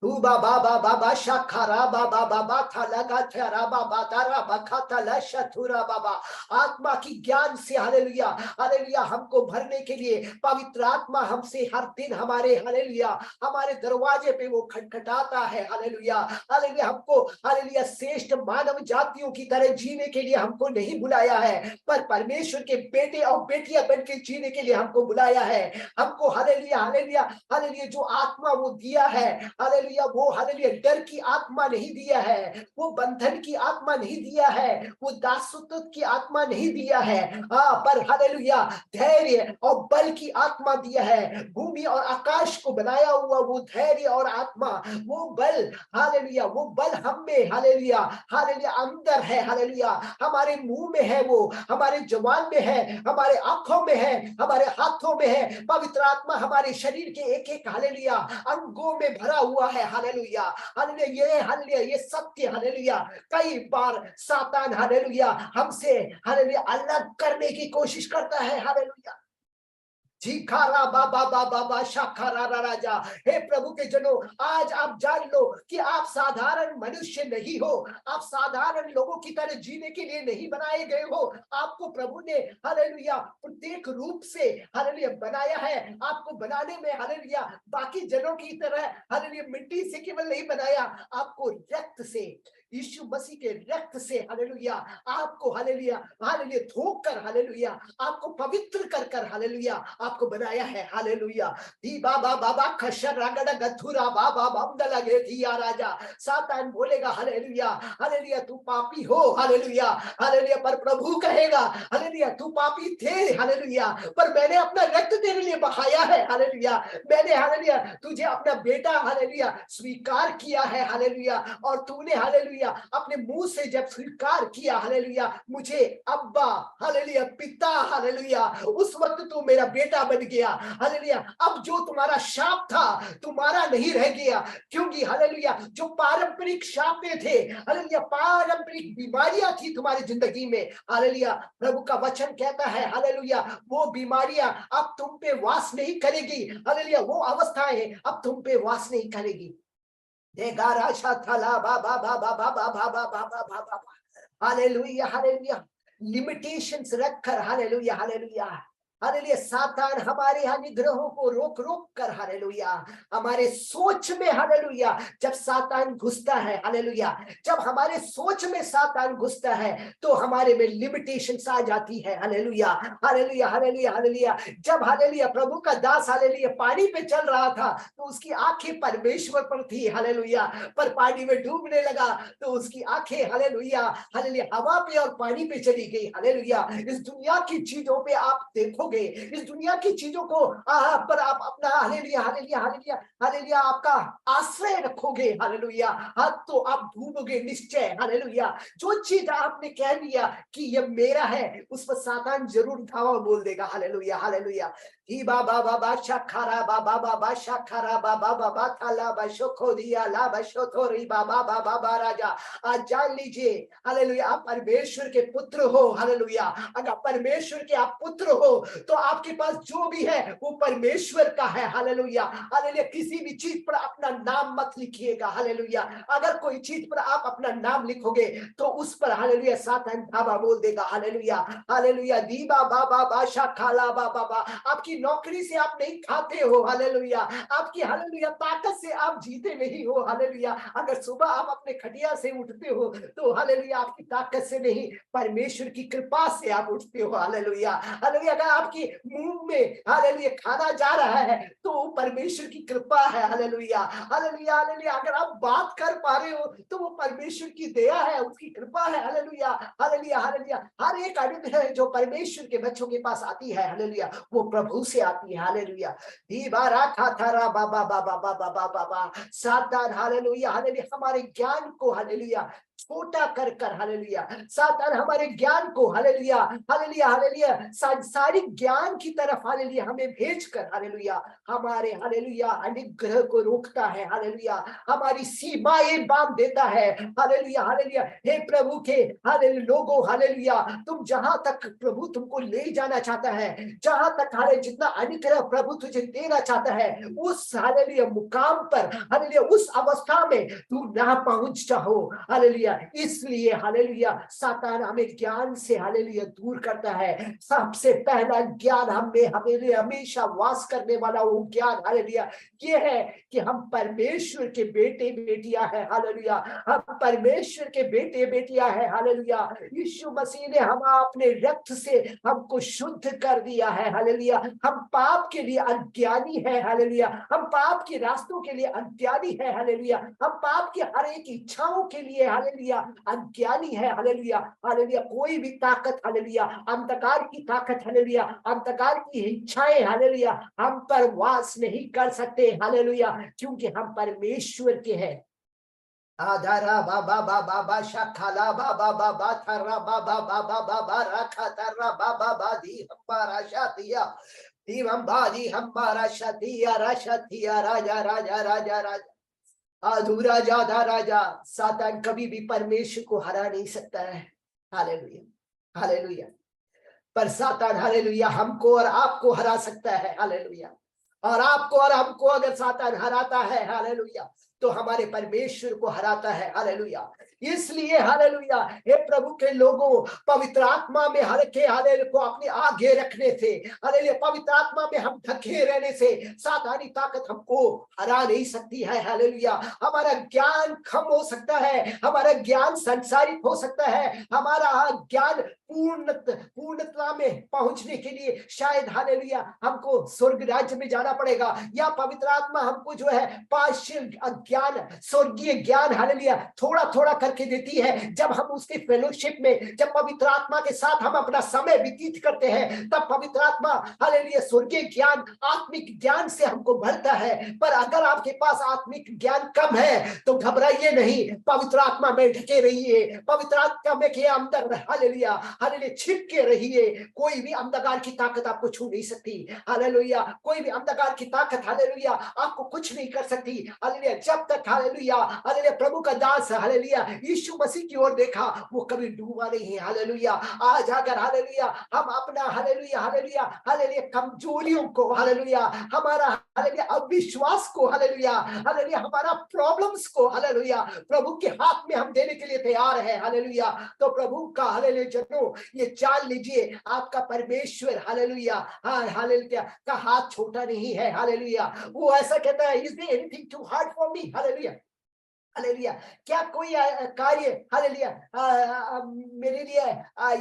बाबा बाबा शाखारा बाबा बाबा थालगा थरा बाबा तारा बखाता लशथुरा बाबा, आत्मा की ज्ञान से हालेलुया हालेलुया हमको भरने के लिए पवित्र आत्मा हमसे हर दिन हमारे हालेलुया हमारे दरवाजे पे वो खटखटाता है। हालेलुया, हालेलुया हमको हालेलुया श्रेष्ठ मानव जातियों की तरह जीने के लिए हमको नहीं बुलाया है, पर परमेश्वर के बेटे और बेटियां बन के जीने के लिए हमको बुलाया है। हमको हालेलुया हालेलुया हालेलुया जो आत्मा वो दिया है हालेलुया वो हालेलुया डर की आत्मा नहीं दिया है, वो बंधन की आत्मा नहीं दिया है, वो दासत्व की आत्मा नहीं दिया है, पर हालेलुया धैर्य और बल की आत्मा दिया है। भूमि और आकाश को बनाया हुआ वो धैर्य और आत्मा, वो बल हालेलुया वो बल हम में हालेलुया हालेलुया अंदर है। हालेलुया हमारे मुंह में है, वो हमारे जवान में है, हमारे आंखों में है, हमारे हाथों में है। पवित्र आत्मा हमारे शरीर के एक एक हालेलुया अंगों में भरा हुआ है। हालेलुया, हालेलुया ये सत्य हालेलुया कई बार सातान हालेलुया हमसे हालेलुया अलग करने की कोशिश करता है। हालेलुया झिखारा बाबा बाबा बा शाखारा राजा। हे प्रभु के जनों, आज आप जान लो कि आप साधारण मनुष्य नहीं हो, आप साधारण लोगों की तरह जीने के लिए नहीं बनाए गए हो। आपको प्रभु ने हालेलुया प्रत्येक रूप से हालेलुया बनाया है। आपको बनाने में हालेलुया बाकी जनों की तरह हालेलुया मिट्टी से केवल नहीं बनाया, आपको रक्त से, यीशु मसीह के रक्त से हालेलुया आपको हालेलुया हालेलुया धोख कर हालेलुया आपको पवित्र कर कर हालेलुया आपको बनाया है। हालेलुया दी बाबा बाबा खशर रगड़ गथुरा बाबा बंद लगे दिया राजा। सातान बोलेगा हालेलुया हालेलुया तू पापी हो, हालेलुया हालेलुया, पर प्रभु कहेगा हालेलुया तू पापी थे हालेलुया, पर मैंने अपना रक्त तेरे लिए बहाया है। हालेलुया मैंने हालेलुया तुझे अपना बेटा हालेलुया स्वीकार किया है। हालेलुया और तूने हालेलुया अपने मुंह से जब स्वीकार किया हालेलुया मुझे अब्बा हालेलुया पिता हालेलुया, उस वक्त तू मेरा बेटा बन गया। हालेलुया अब जो तुम्हारा शाप था तुम्हारा नहीं रह गया, क्योंकि हालेलुया जो पारंपरिक शापें थे हालेलुया पारंपरिक बीमारियां थी तुम्हारी जिंदगी में, हालेलुया प्रभु का वचन कहता है हालेलुया वो बीमारियां अब तुम पे वास नहीं करेगी। हालेलुया वो अवस्थाएं अब तुम पे वास नहीं करेगी। हालेलुया हालेलुया लिमिटेशंस रखकर हालेलुया हालेलुया हालेलुया सातान हमारे अनुग्रहों को रोक रोक कर हालेलुया हमारे सोच में हालेलुया जब सातान घुसता है हालेलुया जब हमारे सोच में सातान घुसता है तो हमारे में लिमिटेशंस आ जाती है। हालेलुया हालेलुया हालेलुया हालेलुया जब हालेलुया प्रभु का दास हालेलुया पानी पे चल रहा था तो उसकी आंखें परमेश्वर पर थी हालेलुया, पर पानी में डूबने लगा तो उसकी आंखें हालेलुया हालेलुया हवा पे और पानी पे चली गई। हालेलुया इस दुनिया की चीजों पे आप देखो रखोगे, इस दुनिया की चीजों को पर आप अपना हालेलुया हालेलुया हालेलुया हालेलुया आपका आश्रय रखोगे, हालेलुया, तो आप डूबोगे निश्चय, हालेलुया। जो चीज आपने कह दिया कि ये मेरा है, उस पर सातान जरूर धावा बोल देगा, हालेलुया हालेलुया। ही बाबा बाबा शखरा बाबा बाबा शखरा बाबा बाबा थाला बशोखो दिया ला बशोथोरी बाबा बाबा राजा। आज जान लीजिए, हालेलुया, आप परमेश्वर के पुत्र हो, हालेलुया। अगर परमेश्वर के आप पुत्र हो तो आपके पास जो भी है वो परमेश्वर का है, हालेलुया हालेलुया। किसी भी चीज पर अपना नाम मत लिखिएगा, हालेलुया। अगर कोई चीज पर आप अपना नाम लिखोगे तो उस पर, हालेलुया, सातान धावा बोल देगा, हालेलुया हालेलुया। दीबा बाबा बाशा खाला बाबा बा। आपकी नौकरी से आप नहीं खाते हो, हालेलुया। आपकी, हालेलुया, ताकत से आप जीते नहीं हो, हालेलुया। अगर सुबह आप अपने खटिया से उठते हो तो, हालेलुया, आपकी ताकत से नहीं, परमेश्वर की कृपा से आप उठते हो, हालेलुया हालेलुया। अगर आपके मुंह में, हालेलुया, खाना जा रहा है तो परमेश्वर की कृपा है, हालेलुया हालेलुया हालेलुया। अगर आप बात कर पा रहे हो तो वो परमेश्वर की दया है, उसकी कृपा है, हालेलुया हालेलुया हालेलुया। हर एक अनुग्रह जो परमेश्वर के बच्चों के पास आती है, हालेलुया, वो प्रभु से आती है, हालेलुया। दीबारा खाथारा बाबा बाबा बाबा बाबा बाबा। सातान, हालेलुया हालेलुया, हमारे ज्ञान को, हालेलुया, छोटा कर कर, हालेलुया, सातान हमारे ज्ञान को, हालेलुया हालेलुया हालेलुया, सांसारिक ज्ञान की तरफ, हालेलुया, हमें भेजकर, हालेलुया, हमारे, हालेलुया, अनुग्रह को रोकता है, हालेलुया, हमारी सीमाएं बांध देता है, हालेलुया हालेलुया। हे प्रभु के, हालेलुया, लोगों, हालेलुया, तुम जहां तक प्रभु तुमको ले जाना चाहता है, जहां तक, हालेलुया, जितना अनुग्रह प्रभु तुझे देना चाहता है, उस, हालेलुया, मुकाम पर, हालेलुया, उस अवस्था में तू ना पहुंच जाओ, हालेलुया। इसलिए, हालेलुया, सातान हमें ज्ञान से, हालेलुया, दूर करता है। सबसे पहला ज्ञान हमें, हमेशा वास करने वाला वो ज्ञान, हालेलुया, ये है कि हम परमेश्वर के बेटे बेटियां हैं, हालेलुया, हम परमेश्वर के बेटे बेटियां हैं, हालेलुया। यीशु मसीह ने हम अपने रक्त से हमको शुद्ध कर दिया है, हालेलुया। हम पाप के लिए अज्ञानी है, हालेलुया, हम पाप के रास्तों के लिए अज्ञानी है, हालेलुया, हम पाप की हर एक इच्छाओं के लिए, हालेलुया, अज्ञानी है, हालेलुया हालेलुया। कोई भी ताकत, हालेलुया, अंधकार की ताकत, हालेलुया, अंधकार की इच्छाएं, हालेलुया, हम पर वास नहीं कर सकते, हालेलुया, क्योंकि हम परमेश्वर के हैं। आधारा बाबा बाबा बा शाखाला बाबा बाबा थर्रा बाबा बाबा बाबा रखा थर्रा बाबा बादी हमारा शातिया दीवम बादी हमारा शातिया राशातिया राजा राजा राजा राजा अधूरा जाधा राजा। सातान कभी भी परमेश्वर को हरा नहीं सकता है, हालेलुया हालेलुया। पर सातान, हालेलुया, हमको और आपको हरा सकता है, हालेलुया। और आपको और हमको अगर सातान हराता है, हालेलुया, तो हमारे परमेश्वर को हराता है, हालेलुया। इसलिए, हालेलुया, हे प्रभु के लोगों, पवित्र आत्मा में हल्के, हालेलुया, को अपने आगे रखने से, हालेलुया, पवित्र आत्मा में हम ढके रहने से सातानी ताकत हमको हरा नहीं सकती है, हालेलुया। हमारा ज्ञान कम हो सकता है, हमारा ज्ञान संसारिक हो सकता है, हमारा ज्ञान पूर्णता में पहुंचने के लिए शायद, हालेलुया, हमको स्वर्ग राज्य में जाना पड़ेगा, या पवित्र आत्मा हमको जो है पार्शियल ज्ञान, स्वर्गीय ज्ञान, हालेलुया, थोड़ा थोड़ा करके देती है। जब हम उसके फेलोशिप में, जब पवित्र आत्मा के साथ हम अपना समय व्यतीत करते हैं, तब पवित्र आत्मा, हालेलुया, स्वर्गीय ज्ञान, आत्मिक ज्ञान से हमको भरता है। पर अगर आपके पास आत्मिक ज्ञान कम है तो घबराइए नहीं, पवित्र आत्मा में ढके रहिए, पवित्र आत्मा में के अंदर, हालेलुया हालेलुया, छिप के रहिए। कोई भी अंधकार की ताकत आपको छू नहीं सकती, हालेलुया, कोई भी अंधकार की ताकत, हालेलुया, आपको कुछ नहीं कर सकती, हालेलुया। जब तक, हालेलुया हालेलुया, प्रभु का दास, हालेलुया, यीशु मसीह की ओर देखा, वो कभी डूबा नहीं है, हालेलुया। आज अगर, हालेलुया, हम अपना, हालेलुया हालेलुया हालेलुया, कमजोरियों को, हालेलुया, हमारा, हालेलुया, अविश्वास को, हालेलुया हालेलुया, हमारा प्रॉब्लम्स को, हालेलुया, प्रभु के हाथ में हम देने के लिए तैयार है, हालेलुया, तो प्रभु का, हालेलुया, जनों, ये जान लीजिए, आपका परमेश्वर, हालेलुया, हाँ हालेलुया, का हाथ छोटा नहीं है, हालेलुया। वो ऐसा कहता है, is there anything too hard for me, hallelujah hallelujah, क्या कोई कार्य, हालेलुया, मेरे लिए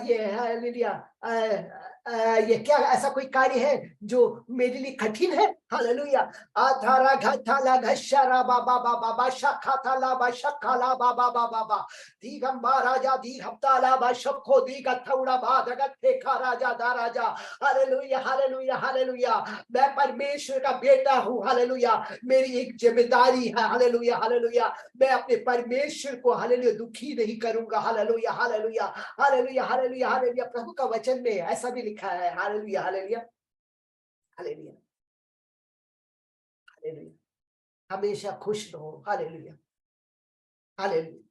ये, हालेलुया, ये क्या ऐसा कोई कार्य है जो मेरे लिए कठिन है? हालेलुया। आधारा घाताला घशारा बाबा बाबा बा शखाताला बा शखाला बाबा बाबा बा दिगंबा राजा दी हप्ताला बा शखो दी गथौड़ा बा जगत खा राजा दा राजा। Hallelujah hallelujah hallelujah. मैं परमेश्वर का बेटा हूँ। हालेलुया। मेरी एक जिम्मेदारी है। Hallelujah hallelujah. मैं अपने परमेश्वर को हालेलुया दुखी नहीं करूंगा। Hallelujah hallelujah hallelujah hallelujah hallelujah. प्रभु का वचन में ऐसा भी लिखा है। Hallelujah hallelujah hallelujah hallelujah. हमेशा खुश रहो। Hallelujah hallelujah.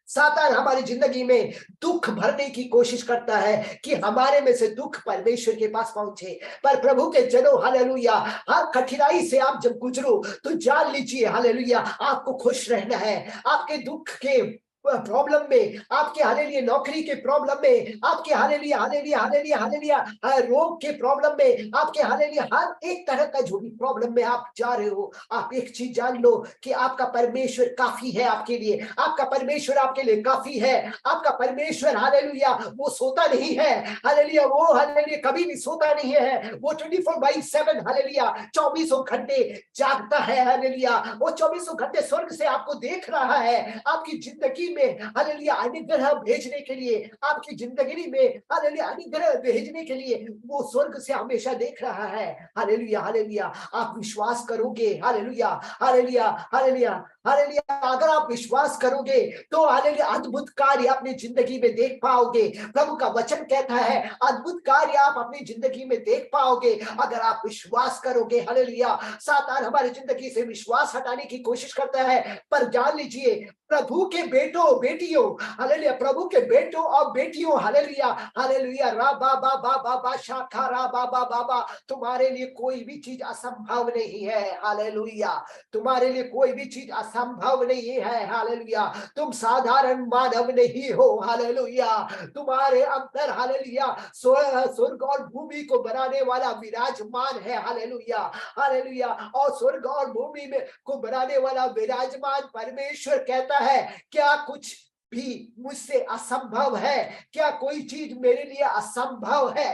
सातान हमारी जिंदगी में दुख भरने की कोशिश करता है कि हमारे में से दुख परमेश्वर के पास पहुंचे, पर प्रभु के जनों हालेलुया, हर कठिनाई से आप जब गुजरो तो जान लीजिए हालेलुया, आपको खुश रहना है। आपके दुख के प्रॉब्लम में, आपके हालेलुया नौकरी के प्रॉब्लम में, आपके हालेलुया हालेलुया हालेलुया हालेलुया रोग के प्रॉब्लम में, आपके हालेलुया हर एक तरह का जो भी प्रॉब्लम में आप जा रहे हो, आप एक चीज जान लो कि आपका परमेश्वर काफी है आपके लिए। आपका परमेश्वर आपके लिए काफी है। आपका परमेश्वर हालेलुया वो सोता नहीं है। हालेलुया वो हालेलुया कभी भी सोता नहीं है। वो 24/7 हालेलुया 24 घंटे जागता है। हालेलुया वो 24 घंटे स्वर्ग से आपको देख रहा है। आपकी जिंदगी में हालेलुया अनुग्रह भेजने के लिए, आपकी जिंदगी में हालेलुया अनुग्रह भेजने के लिए वो स्वर्ग से हमेशा देख रहा है। Hallelujah hallelujah. आप विश्वास करोगे हालेलुया हालेलुया हालेलुया हालेलुया। अगर आप विश्वास करोगे तो हालेलुया अद्भुत कार्य अपनी जिंदगी में देख पाओगे। प्रभु का वचन कहता है अद्भुत कार्य आप अपनी जिंदगी में देख पाओगे अगर आप विश्वास करोगे। हालेलुया। सातान हमारी जिंदगी से विश्वास हटाने की कोशिश करता है, पर जान लीजिए प्रभु के बेटों बेटियों हालेलुया, प्रभु के बेटों और बेटियों हालेलुया हालेलुया रा बाबा बाबा बा शाखा रा बाबा बाबा, तुम्हारे लिए कोई भी चीज असंभव नहीं है। हालेलुया तुम्हारे लिए कोई भी चीज असंभव नहीं है। हालेलुया तुम साधारण मानव नहीं हो। हालेलुया तुम्हारे अंदर हालेलुया स्वर्ग और भूमि को बनाने वाला विराजमान है। Hallelujah hallelujah. और स्वर्ग और भूमि में को बनाने वाला विराजमान परमेश्वर कहता है क्या कुछ भी मुझसे असंभव है? क्या कोई चीज मेरे लिए असंभव है?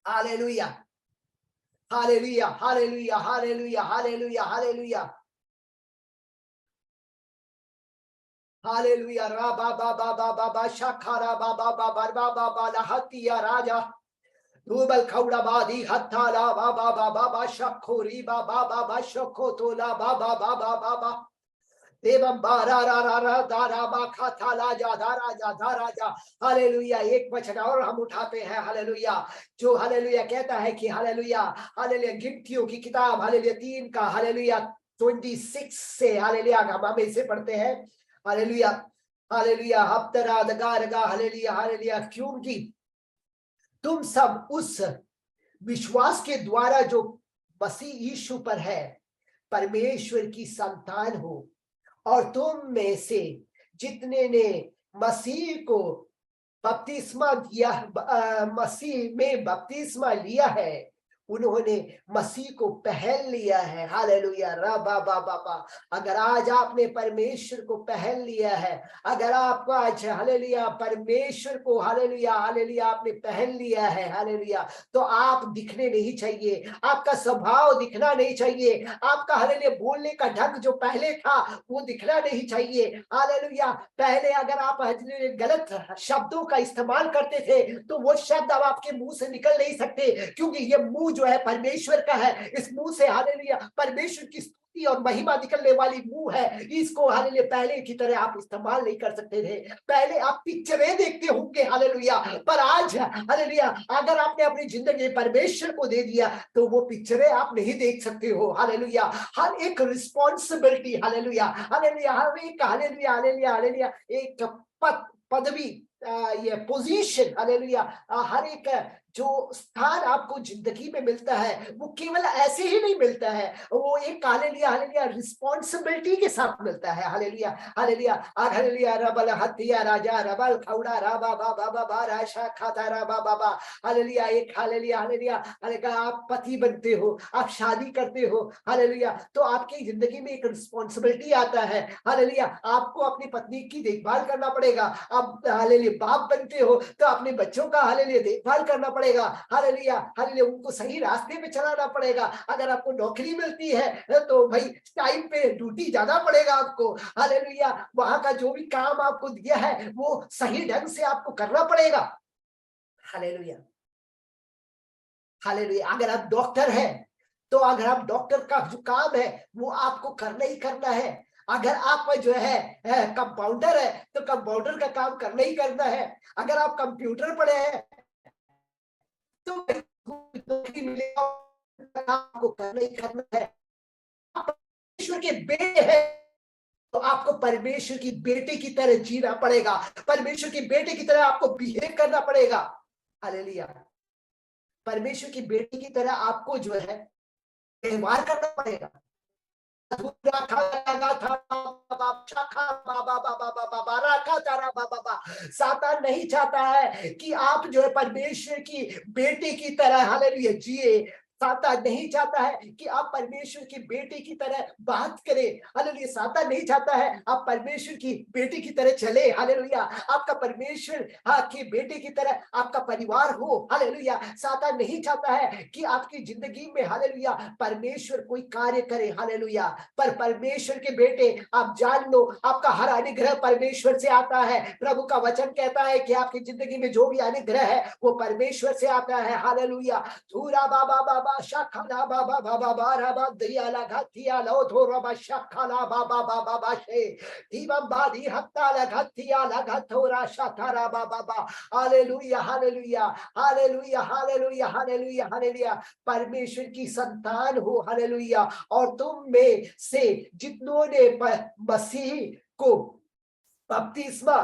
Hallelujah hallelujah hallelujah hallelujah hallelujah hallelujah hallelujah रा बाबा बाबा बाबा शाखारा बाबा बाबा बाबा बाला हतिया राजा दूबल खौड़ा बादी हत्थाला बाबा बाबा बा शखोरी बाबा बाबा शखो तोला बाबा बाबा बाबा देवम बारा रा रा रा दारा बा खाता ला जा दारा जा दारा जा। हालेलुया। एक वचन और हम उठाते हैं हालेलुया, जो हालेलुया कहता है कि हालेलुया हालेलुया गिनतियों की किताब हालेलुया 3 का हालेलुया 26 से हालेलुया हम इसे पढ़ते हैं। हालेलुया हालेलुया हफ्तरा दगारगा हालेलुया हालेलुया क्योंकि तुम सब उस विश्वास के द्वारा जो मसीह यीशु पर है परमेश्वर की संतान हो, और तुम में से जितने ने मसीह को बपतिस्मा दिया, मसीह में बपतिस्मा लिया है, उन्होंने मसीह को पहल लिया है। हालेलुया रा बाबा बाबा। अगर आज आपने परमेश्वर को पहल लिया है, अगर आप आज हालेलुया परमेश्वर को हालेलुया हालेलुया आपने पहल लिया है हालेलुया, तो आप दिखने नहीं चाहिए, आपका स्वभाव दिखना नहीं चाहिए, आपका हालेलुया बोलने का ढंग जो पहले था वो दिखना नहीं चाहिए। हालेलुया पहले अगर आप गलत शब्दों का इस्तेमाल करते थे तो वो शब्द अब आपके मुंह से निकल नहीं सकते, क्योंकि ये मुंह जो है परमेश्वर का है। इस मुंह से हालेलुया परमेश्वर की स्तुति और महिमा निकलने वाली मुंह है। इसको हालेलुया पहले की तरह आप इस्तेमाल नहीं कर सकते थे। पहले आप पिक्चरें देखते होंगे हालेलुया, पर आज हालेलुया अगर आपने अपनी जिंदगी परमेश्वर को दे दिया तो वो पिक्चरें आप नहीं देख सकते हो। हालेलुया हर एक रिस्पॉन्सिबिलिटी हालेलुया हालेलुया हर एक हालेलुया हालेलुया हालेलुया एक पदवी ये पोजीशन हालेलुया हर एक जो स्थान आपको जिंदगी में मिलता है वो केवल ऐसे ही नहीं मिलता है, वो एक हालेलुया हालेलुया रिस्पॉन्सिबिलिटी के साथ मिलता है। हालेलुया हालेलुया हालेलुया रबल हत्या राजा रबल खौड़ा राबा बाबा बाबा राशा खाता राबा बाबा हालेलुया। एक हालेलुया हालेलुया हालेलुया आप पति बनते हो, आप शादी करते हो हालेलुया, तो आपकी जिंदगी में एक रिस्पॉन्सिबिलिटी आता है हालेलुया। आपको अपनी पत्नी की देखभाल करना पड़ेगा। आप हालेलुया बाप बनते हो तो अपने बच्चों का हालेलुया देखभाल करना पड़ेगा हालेलुया हालेलुया, उनको सही रास्ते पे चलाना पड़ेगा। अगर आपको नौकरी मिलती है तो भाई टाइम पे ड्यूटी जाना पड़ेगा आपको हालेलुया। वहां का जो भी काम आपको दिया है वो सही ढंग से आपको करना पड़ेगा हालेलुया हालेलुया। अगर आप डॉक्टर हैं तो अगर आप डॉक्टर का जो काम है वो आपको करना ही करना है। अगर आप जो है कंपाउंडर है तो कंपाउंडर का काम करना ही करना है। अगर आप कंप्यूटर पढ़े हैं तो नौकरी मिलेगा, आपको करना ही करना है। आप परमेश्वर के बेटे हैं तो आपको परमेश्वर की बेटे की तरह जीना पड़ेगा, परमेश्वर की बेटे की तरह आपको बिहेव करना पड़ेगा हालेलुया। परमेश्वर की बेटी की तरह आपको जो है व्यवहार करना पड़ेगा। सातान नहीं चाहता है कि आप जो है परमेश्वर की बेटी की तरह हालेलुया जिए। सातान नहीं चाहता है कि आप परमेश्वर की बेटी की तरह बात करें हालेलुया। सातान नहीं चाहता है आप परमेश्वर की बेटी की तरह चले हालेलुया। आपका परमेश्वर की बेटी की तरह आपका परिवार हो हालेलुया। सातान नहीं चाहता है कि आपकी जिंदगी में हालेलुया परमेश्वर कोई कार्य करे हालेलुया। पर परमेश्वर के बेटे आप जान लो आपका हर अनुग्रह परमेश्वर से आता है। प्रभु का वचन कहता है कि आपकी जिंदगी में जो भी अनुग्रह है वो परमेश्वर से आता है हालेलुया। धूरा बाबा बाबा शाखला बाबा बाबा बाबा दयाला घातिया लो धोरा शाखला बाबा बाबा बाशे दीवम बादी हत्ता लगातिया लगाथोरा शाखारा बाबा hallelujah hallelujah hallelujah hallelujah hallelujah hallelujah. परमेश्वर की संतान हो हालेलुया, और तुम में से जितनों ने मसीह को बपतिस्मा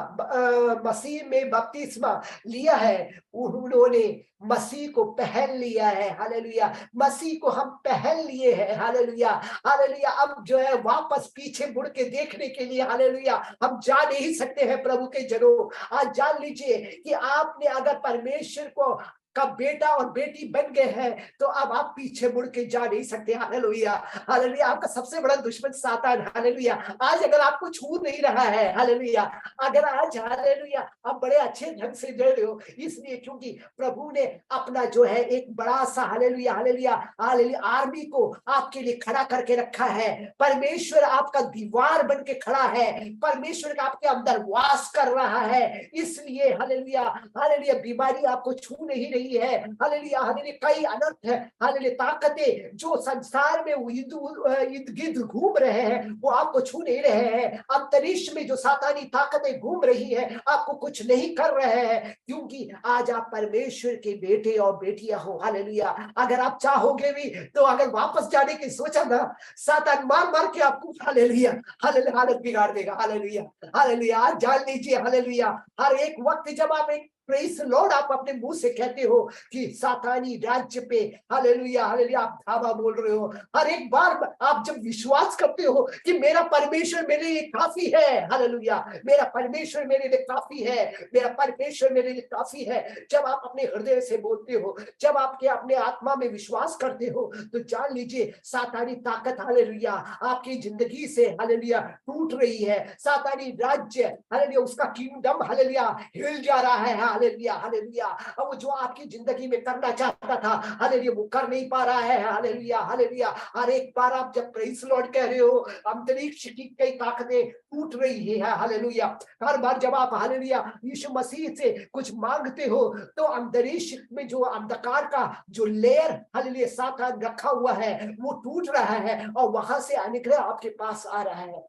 मसीह में बपतिस्मा लिया है उन्होंने मसीह को पहन लिया है हालेलुया। मसीह को हम पहन लिए हैं हालेलुया हालेलुया। अब जो है वापस पीछे मुड़ के देखने के लिए हालेलुया हम जा नहीं सकते हैं प्रभु के जनों। आज जान लीजिए कि आपने अगर परमेश्वर को का बेटा और बेटी बन गए हैं तो अब आप पीछे मुड़ के जा नहीं सकते हालेलुया हालेलुया। आपका सबसे बड़ा दुश्मन सातान हालेलुया आज अगर आपको छू नहीं रहा है हालेलुया, अगर आज हालेलुया आप बड़े अच्छे ढंग से जड़ रहे हो इसलिए क्योंकि प्रभु ने अपना जो है एक बड़ा सा हालेलुया हालेलुया हालेलुया आर्मी को आपके लिए खड़ा करके रखा है। परमेश्वर आपका दीवार बन के खड़ा है, परमेश्वर का आपके अंदर वास कर रहा है। इसलिए हालेलुया हालेलुया बीमारी आपको छू नहीं रही है हालेलुया हालेलुया। कई अनर्थ है हालेलुया ताकतें जो संसार में इर्द गिर्द घूम रहे हैं वो आपको छू नहीं रहे हैं। अंतरिक्ष में जो सातानी ताकतें घूम रही है आपको कुछ नहीं कर रहे हैं क्योंकि आज आप परमेश्वर के बेटे और बेटियां हो हालेलुया। अगर आप चाहोगे भी तो अगर वापस जाने की सोचा ना सातान मार मार के आपको हालेलुया हालेलुया हालत बिगाड़ देगा हालेलुया हालेलुया। आज जान लीजिए हालेलुया हर एक वक्त जब आप एक प्रेज लॉर्ड आप अपने मुंह से कहते हो कि सातानी राज्य पे हालेलुया हालेलुया आप धावा बोल रहे हो। हर एक बार आप जब विश्वास करते हो कि मेरा परमेश्वर मेरे लिए काफी है हालेलुया, मेरा परमेश्वर मेरे लिए काफी है, मेरा परमेश्वर मेरे लिए काफी है। जब आप अपने हृदय से बोलते हो, जब आपके अपने आत्मा में विश्वास करते हो तो जान लीजिए सातानी ताकत हालेलुया आपकी जिंदगी से हालेलुया टूट रही है। सातानी राज्य हालेलुया उसका किंगडम हालेलुया हिल जा रहा है हालेलुया हालेलुया। वो जो आपकी जिंदगी में करना चाहता था हालेलुया वो कर नहीं पा रहा है हालेलुया हालेलुया। हर एक बार आप जब प्रेज़ लॉर्ड कह रहे हो अंतरिक्ष की कई ताकतें टूट रही है हालेलुया। हर बार जब आप हालेलुया यीशु मसीह से कुछ मांगते हो तो अंतरिक्ष में जो अंधकार का जो लेयर हालेलुया सातान रखा हुआ है वो टूट रहा है और वहां से अनुग्रह आपके पास आ रहा है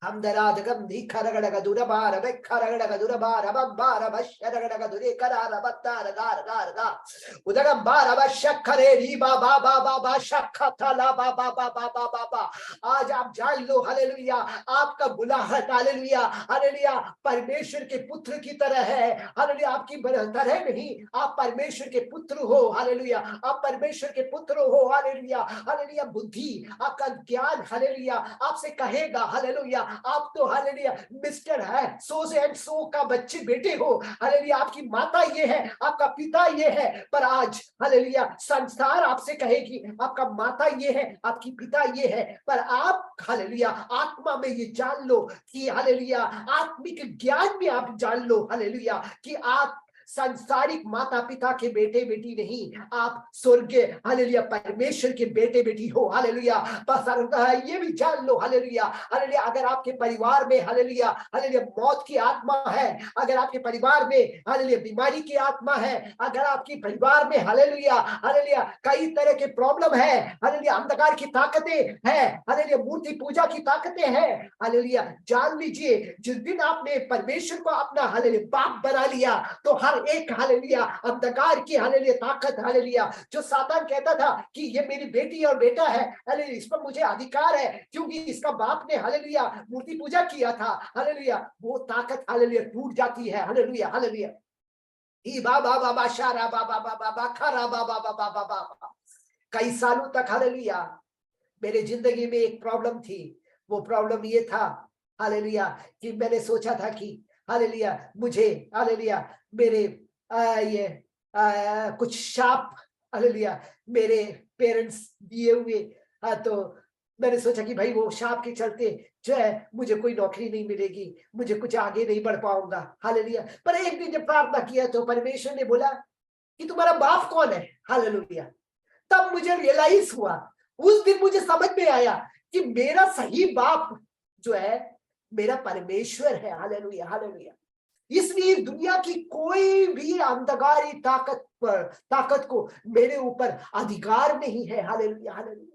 हम दराधगम दी खरगड़ग दुरबार बे खरगड़ग दुरबार बब्बार बशरगड़ग दुरे करार बत्तार गार गार गा उदगम बार बशखरे री बा बा बा बा बा शखतला बा बा बा बा बा बा बा। आज आप जान लो हालेलुया, आपका बुलाहट हालेलुया हालेलुया परमेश्वर के पुत्र की तरह है। हालेलुया, आपकी तरह नहीं, आप परमेश्वर के पुत्र हो। हालेलुया, आप परमेश्वर के पुत्र हो। हालेलुया हालेलुया, बुद्धि आपका ज्ञान हालेलुया आपसे कहेगा हालेलुया आप तो हालेलुया मिस्टर है सो से एंड सो का बच्चे बेटे हो। हालेलुया, आपकी माता ये है, आपका पिता ये है। पर आज हालेलुया संसार आपसे कहेगी आपका माता ये है, आपकी पिता ये है। पर आप हालेलुया आत्मा में ये जान लो कि हालेलुया आत्मिक ज्ञान में आप जान लो हालेलुया कि आप सांसारिक माता पिता के बेटे बेटी नहीं, आप स्वर्गीय हालेलुया परमेश्वर के बेटे बेटी हो। हालेलुया, बस ये भी जान लो हालेलुया हालेलुया अगर आपके परिवार में हालेलुया हालेलुया मौत की आत्मा है, अगर आपके परिवार में हालेलुया बीमारी की आत्मा है, अगर आपके परिवार में हालेलुया हालेलुया कई तरह के प्रॉब्लम है, हालेलुया अंधकार की ताकतें है, हालेलुया मूर्ति पूजा की ताकतें हैं, हालेलुया जान लीजिए जिस दिन आपने परमेश्वर को अपना हालेलुया बाप बना लिया तो हर एक हालेलुया अंधकार की हालेलुया ताकत हालेलुया जो सातान कहता था कि ये मेरी बेटी और बेटा है, हालेलुया इस पर मुझे अधिकार है क्योंकि इसका बाप ने हालेलुया मूर्ति पूजा किया था, हालेलुया वो ताकत हालेलुया टूट जाती है। हालेलुया हालेलुया ई बाबा बाबा शारा बाबा बाबा बाबा खरा बाबा बाबा बाबा। कई सालों तक हालेलुया मेरे जिंदगी में एक प्रॉब्लम थी। वो प्रॉब्लम ये था हालेलुया कि मैंने सोचा था कि हालेलुया मुझे हालेलुया मेरे कुछ शाप हालेलुया मेरे पेरेंट्स दिए हुए, तो मैंने सोचा कि भाई वो शाप के चलते जो है मुझे कोई नौकरी नहीं मिलेगी, मुझे कुछ आगे नहीं बढ़ पाऊंगा। हालेलुया, पर एक दिन जब प्रार्थना किया तो परमेश्वर ने बोला कि तुम्हारा बाप कौन है। हालेलुया, तब मुझे रियलाइज हुआ, उस दिन मुझे समझ में आया कि मेरा सही बाप जो है मेरा परमेश्वर है। हालेलुया हालेलुया, इसलिए दुनिया की कोई भी अंधकारी ताकत को मेरे ऊपर अधिकार नहीं है। हालेलुया हालेलुया,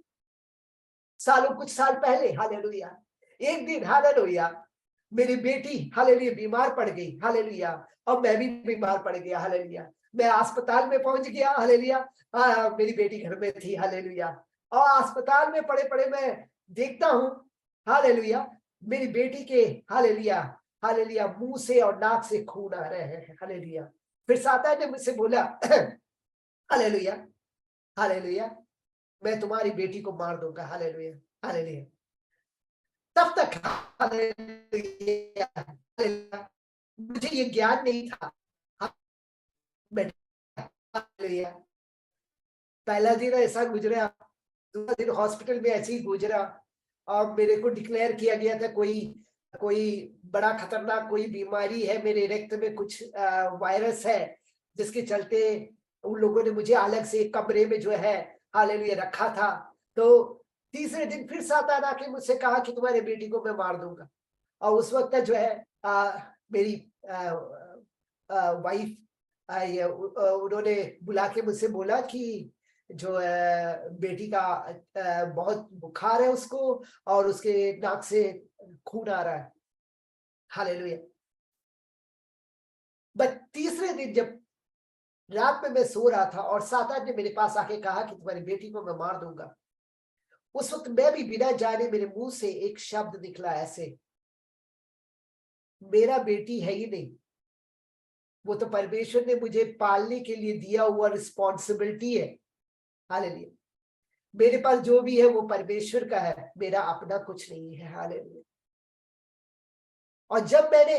कुछ साल पहले हालेलुया एक दिन हालेलुया मेरी बेटी हालेलुया बीमार पड़ गई। हालेलुया, और मैं भी बीमार पड़ गया। हालेलुया, मैं अस्पताल में पहुंच गया। हालेलुया, मेरी बेटी घर में थी। हालेलुया, और अस्पताल में पड़े पड़े मैं देखता हूं हालेलुया मेरी बेटी के हालेलुया हालेलुया मुंह से और नाक से खून आ रहे हैं। हालेलुया, फिर सातान ने मुझसे बोला हालेलुया हालेलुया मैं तुम्हारी बेटी को मार दूंगा। हालेलुया हालेलुया, तब तक हालेलुया हालेलुया मुझे ये ज्ञान नहीं था। हालेलुया, पहला दिन ऐसा गुजरा, दूसरा दिन हॉस्पिटल में ऐसे ही गुजरा और मेरे को डिक्लेयर किया गया था कोई बड़ा खतरनाक कोई बीमारी है, मेरे रक्त में कुछ वायरस है जिसके चलते उन लोगों ने मुझे अलग से कमरे में जो है हालेलुया रखा था। तो तीसरे दिन फिर सातान आके मुझसे कहा कि तुम्हारे बेटी को मैं मार दूंगा। और उस वक्त जो है मेरी वाइफ उन्होंने बुला के मुझसे बोला कि जो बेटी का बहुत बुखार है उसको और उसके नाक से खून आ रहा है। हालेलुया, बट तीसरे दिन जब रात में मैं सो रहा था और सातान ने मेरे पास आके कहा कि तुम्हारी बेटी को मैं मार दूंगा, उस वक्त मैं भी बिना जाने मेरे मुंह से एक शब्द निकला ऐसे, मेरा बेटी है ही नहीं, वो तो परमेश्वर ने मुझे पालने के लिए दिया हुआ रिस्पॉन्सिबिलिटी है। हालेलुया, मेरे पास जो भी है वो परमेश्वर का है, मेरा अपना कुछ नहीं है। हालेलुया, और जब मैंने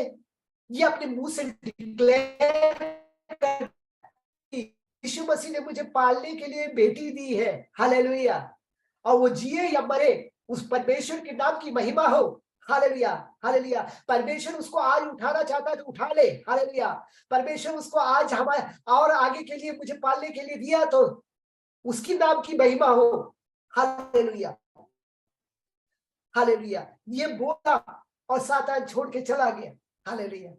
ये अपने मुंह से डिक्लेयर यीशु मसीह ने मुझे पालने के लिए बेटी दी है, हालेलुया, और वो जिए या मरे उस परमेश्वर के नाम की महिमा हो। हालेलुया हालेलुया, परमेश्वर उसको आज उठाना चाहता है तो उठा ले। हालेलुया, परमेश्वर उसको आज हमारे और आगे के लिए मुझे पालने के लिए दिया तो उसकी नाम की महिमा हो। हालेलुया हालेलुया, ये बोला और सातान छोड़ के चला गया। हालेलुया,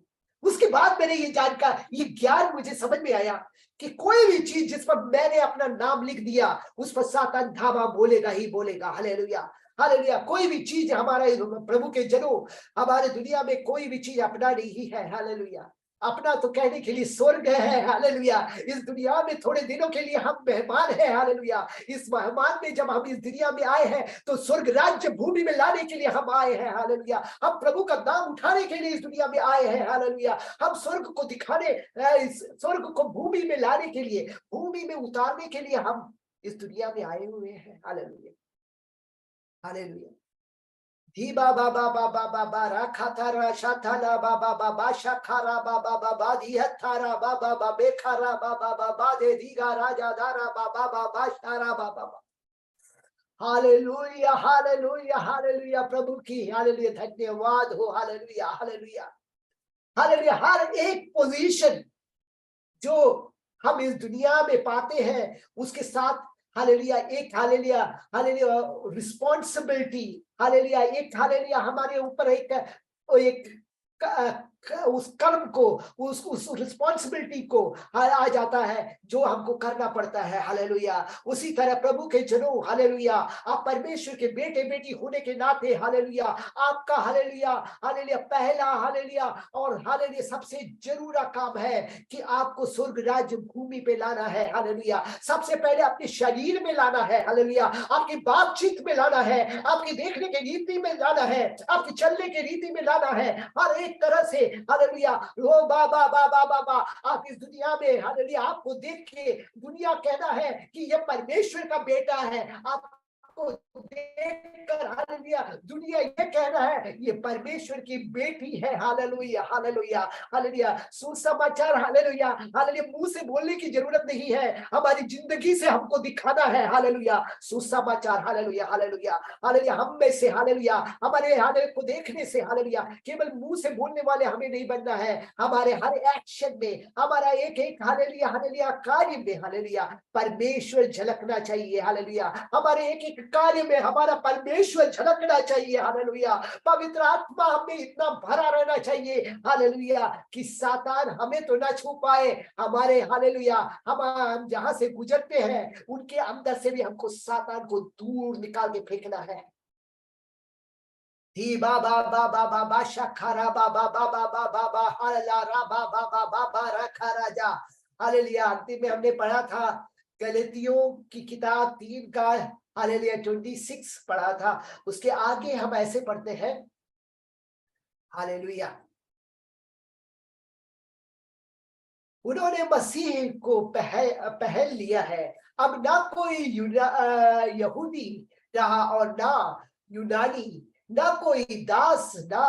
उसके बाद मैंने ये जानकर ये ज्ञान मुझे समझ में आया कि कोई भी चीज जिस पर मैंने अपना नाम लिख दिया उस पर सातान धावा बोलेगा ही बोलेगा। हालेलुया हालेलुया, कोई भी चीज हमारे प्रभु के जनों, हमारे दुनिया में कोई भी चीज अपना नहीं है। हालेलुया, अपना तो कहने के लिए स्वर्ग है। हालेलुया, इस दुनिया में थोड़े दिनों के लिए हम मेहमान हैं। हालेलुया, इस मेहमान में जब हम इस दुनिया में आए हैं तो स्वर्ग राज्य भूमि में लाने के लिए हम आए हैं। हालेलुया, हम प्रभु का नाम उठाने के लिए इस दुनिया में आए हैं। हालेलुया, हम स्वर्ग को दिखाने, इस स्वर्ग को भूमि में लाने के लिए, भूमि में उतारने के लिए हम इस दुनिया में आए हुए हैं। Hallelujah, hallelujah. धी बा बा बा बा बा बा बा रा खा था रा शा था ला बा बा बा बा शा खा रा बा बा बा बा धी हथा रा बा बा बा बे खा रा बा बा बा बा दे धी गा राजा दा रा बा बा बा बा शा रा बा बा बा। हालेलुया, हालेलुया, हालेलुया, प्रभु की हालेलुया धन्यवाद हो। Hallelujah, hallelujah, hallelujah. हर एक पोजीशन जो हम इस दुनिया में पाते हैं उसके साथ हालेलुया एक हालेलुया, हालेलुया रिस्पॉन्सिबिलिटी, हालेलुया एक हालेलुया हमारे ऊपर एक उस कर्म को, उस रिस्पॉन्सिबिलिटी को आ जाता है जो हमको करना पड़ता है। हालेलुया, उसी तरह प्रभु के जनों, हालेलुया, आप परमेश्वर के बेटे बेटी होने के नाते हालेलुया, आपका हालेलुया, हालेलुया पहला हालेलुया और हालेलुया सबसे जरूरी काम है कि आपको स्वर्ग राज्य भूमि पे लाना है। हालेलुया, सबसे पहले अपने शरीर में लाना है। हालेलुया, आपकी बातचीत में लाना है, आपकी देखने की रीति में लाना है, आपकी चलने की रीति में लाना है, हर एक तरह से। हालेलुया, ओ बाबा बाबा बाबा, आप इस दुनिया में हालेलुया आपको देख के दुनिया कहना है कि ये परमेश्वर का बेटा है। आपको देखकर हालेलुया दुनिया ये कहना है ये परमेश्वर की बेटी है। Hallelujah, hallelujah, hallelujah. सुसमाचार हालेलुया, हालेलुया मुंह से बोलने की जरूरत नहीं है, हमारी जिंदगी से हमको दिखाना है। हालेलुया, सुसमाचार, हालेलुया, हालेलुया, हालेलुया। हम में से हालेलुया, हमारे हालेलुया को देखने से हालेलुया केवल मुंह से बोलने वाले हमें नहीं बनना है, हमारे हर एक्शन में, हमारा एक एक हालेलुया, हालेलुया कार्य में हालेलुया परमेश्वर झलकना चाहिए। हालेलुया, हमारे एक एक कार्य में हमारा परमेश्वर झलकना चाहिए। हालेलुया, पवित्र आत्मा हमें इतना भरा रहना चाहिए हालेलुया कि सातान हमें तो ना छू पाए, हमारे हालेलुया हम जहां से गुजरते हैं उनके अंदर से भी हमको सातान को दूर निकाल के फेंकना है। धी बा बा बा बा बा बा शखरा बा बा बा बा बा बा बा हल्ला रा बा बा बा बा बा रखा राजा। हालेलुया, अंतिम में हमने पढ़ा था गलातियों की किताब 3 का हालेलुया 26 पढ़ा था। उसके आगे हम ऐसे पढ़ते हैं हालेलुया, उन्होंने मसीह को पहल लिया है, अब ना कोई यहूदी रहा और ना यूनानी, ना कोई दास ना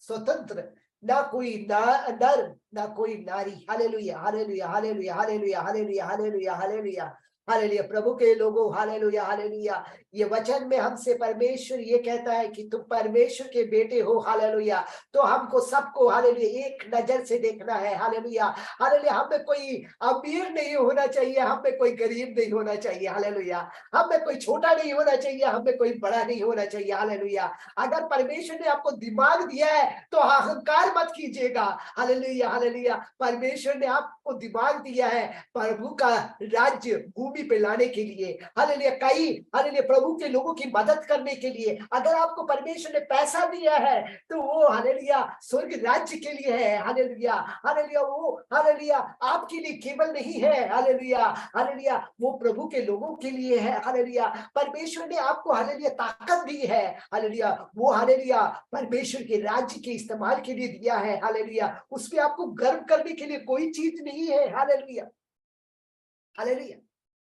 स्वतंत्र, ना कोई नर ना कोई नारी। Hallelujah, hallelujah, hallelujah, hallelujah, hallelujah, hallelujah, hallelujah, hallelujah. प्रभु के लोगों हालेलुया, हालेलुया, ये वचन में हमसे परमेश्वर ये कहता है कि तुम परमेश्वर के बेटे हो। हालेलुया, तो हमको सबको हालेलुया एक नजर से देखना है। हालेलुया, हालेलुया, हम में कोई अमीर नहीं होना चाहिए, हम में कोई गरीब नहीं होना चाहिए। हालेलुया, हम में कोई छोटा नहीं होना चाहिए, हम में कोई बड़ा नहीं होना चाहिए। हालेलुया, अगर परमेश्वर ने आपको दिमाग दिया है तो अहंकार मत कीजिएगा। हालेलुया, हालेलुया, परमेश्वर ने आपको दिमाग दिया है प्रभु का राज्य भूमि पे लाने के लिए। हालेलुया, कई हालेलुया प्रभु के लोगों की मदद करने के लिए। अगर आपको परमेश्वर ने पैसा दिया है तो वो हालेलुया स्वर्ग राज्य के लिए है। हालेलुया, हालेलुया, वो हालेलुया आपके लिए केवल नहीं है। हालेलुया, हालेलुया, वो प्रभु के लोगों के लिए है। हालेलुया, परमेश्वर ने आपको हालेलुया ताकत दी है। हालेलुया, वो हालेलुया परमेश्वर के राज्य के इस्तेमाल के लिए दिया है। हालेलुया, उसमें आपको गर्व करने के लिए कोई चीज नहीं है। हालेलुया, हालेलुया,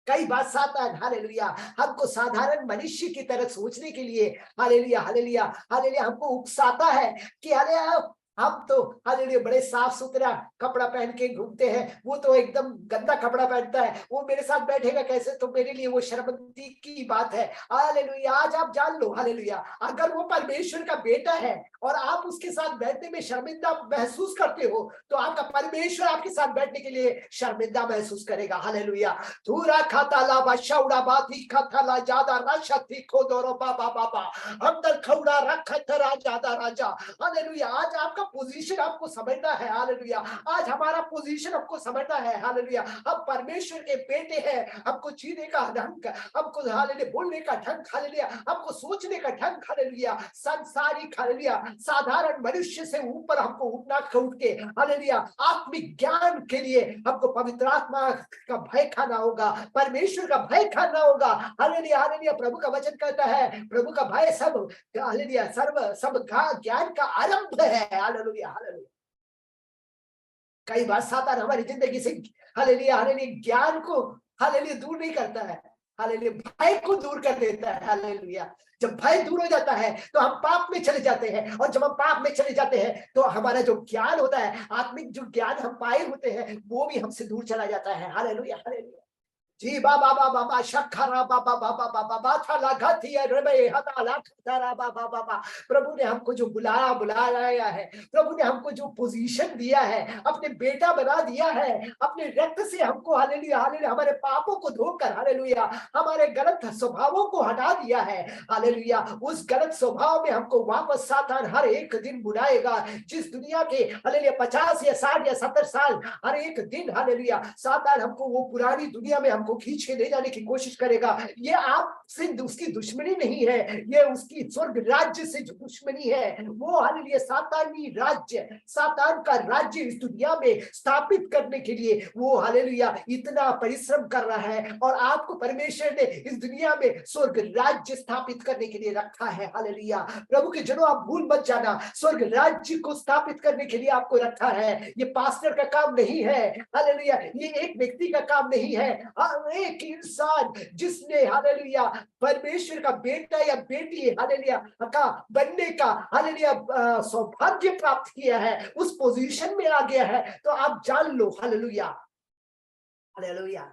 कई बार सातान हालेलुया हमको साधारण मनुष्य की तरह सोचने के लिए हालेलुया, हालेलुया, हालेलुया हमको उकसाता है कि हालेलुया हम तो हालेलुया बड़े साफ सुथरा कपड़ा पहन के घूमते हैं, वो तो एकदम गंदा कपड़ा पहनता है, वो मेरे साथ बैठेगा कैसे, तो मेरे लिए वो शर्मिंदगी की बात है। हालेलुया, आज आप जान लो हालेलुया, अगर वो परमेश्वर का बेटा है और आप उसके साथ बैठने में शर्मिंदा महसूस करते हो तो आपका परमेश्वर आपके साथ बैठने के लिए शर्मिंदा महसूस करेगा। हालेलुया, धूरा खाता ला बाशाउड़ा बाती खाता ला ज्यादा राशा थी खो दोरो बाबा बाबा अंदर खौड़ा रखा था ज्यादा राजा। हालेलुया, आज आपका आपका पोजीशन आपको समझना है, हालेलुया। आज हमारा पोजीशन आपको समझना है, हालेलुया। हम परमेश्वर के बेटे हैं, हमको जीने का ढंग, हमको हालेलुया बोलने का ढंग, हालेलुया हमको सोचने का ढंग, हालेलुया सांसारिक, हालेलुया साधारण मनुष्य से ऊपर हमको उठना उठ के, हालेलुया आत्मिक ज्ञान के लिए हमको पवित्र आत्मा का भय खाना होगा, परमेश्वर का भय खाना होगा, हालेलुया हालेलुया। प्रभु का वचन कहता है प्रभु का भय सब, हालेलुया सब ज्ञान का आरंभ है, हालेलुया हालेलुया। कई बार सातान हमारी जिंदगी से हालेलुया हालेलुया ज्ञान को हालेलुया दूर नहीं करता है, हालेलुया भय को दूर कर देता है, हालेलुया। जब भय दूर हो जाता है तो हम पाप में चले जाते हैं, और जब हम पाप में चले जाते हैं तो हमारा जो ज्ञान होता है, आत्मिक जो ज्ञान हम पाए होते हैं, वो भी हमसे दूर चला जाता है, हालेलुया हालेलुया। जी बाबा बाबा बाबा शखरा बाबा बाबा बाबा बाथा लागती है रे हता लाखरा बाबा बाबा। प्रभु ने हमको जो बुलाया है, प्रभु ने हमको जो पोजीशन दिया है, अपने बेटा बना दिया है, अपने रक्त से हमको हालेलुया हालेलुया हमारे पापों को धोकर, हालेलुया हमारे गलत स्वभावों को हटा दिया है, हालेलुया। उस गलत स्वभाव में हमको वापस सातान हर एक दिन बुलाएगा। जिस दुनिया के हालेलुया 50 या 60 या 70 साल हर एक दिन, हालेलुया सातान हमको वो पुरानी दुनिया में हमको खींच के ले जाने की कोशिश करेगा। ये आपसे उसकी दुश्मनी नहीं है, ये उसकी स्वर्ग राज्य से जो दुश्मनी है, वो हालेलुया सातानी राज्य, सातान का राज्य इस दुनिया में स्थापित करने के लिए वो हालेलुया इतना परिश्रम कर रहा है। और आपको परमेश्वर ने इस दुनिया में स्वर्ग राज्य स्थापित करने के लिए रखा है, हालेलुया। प्रभु के जनों आप भूल मत जाना, स्वर्ग राज्य को स्थापित करने के लिए आपको रखा है। ये पास्टर का काम नहीं है, हालेलुया ये एक व्यक्ति का काम नहीं है, एक इंसान जिसने हालेलुया परमेश्वर का बेटा या बेटी हालेलुया का बनने का हालेलुया सौभाग्य प्राप्त किया है, उस पोजीशन में आ गया है, तो आप जान लो हालेलुया हालेलुया।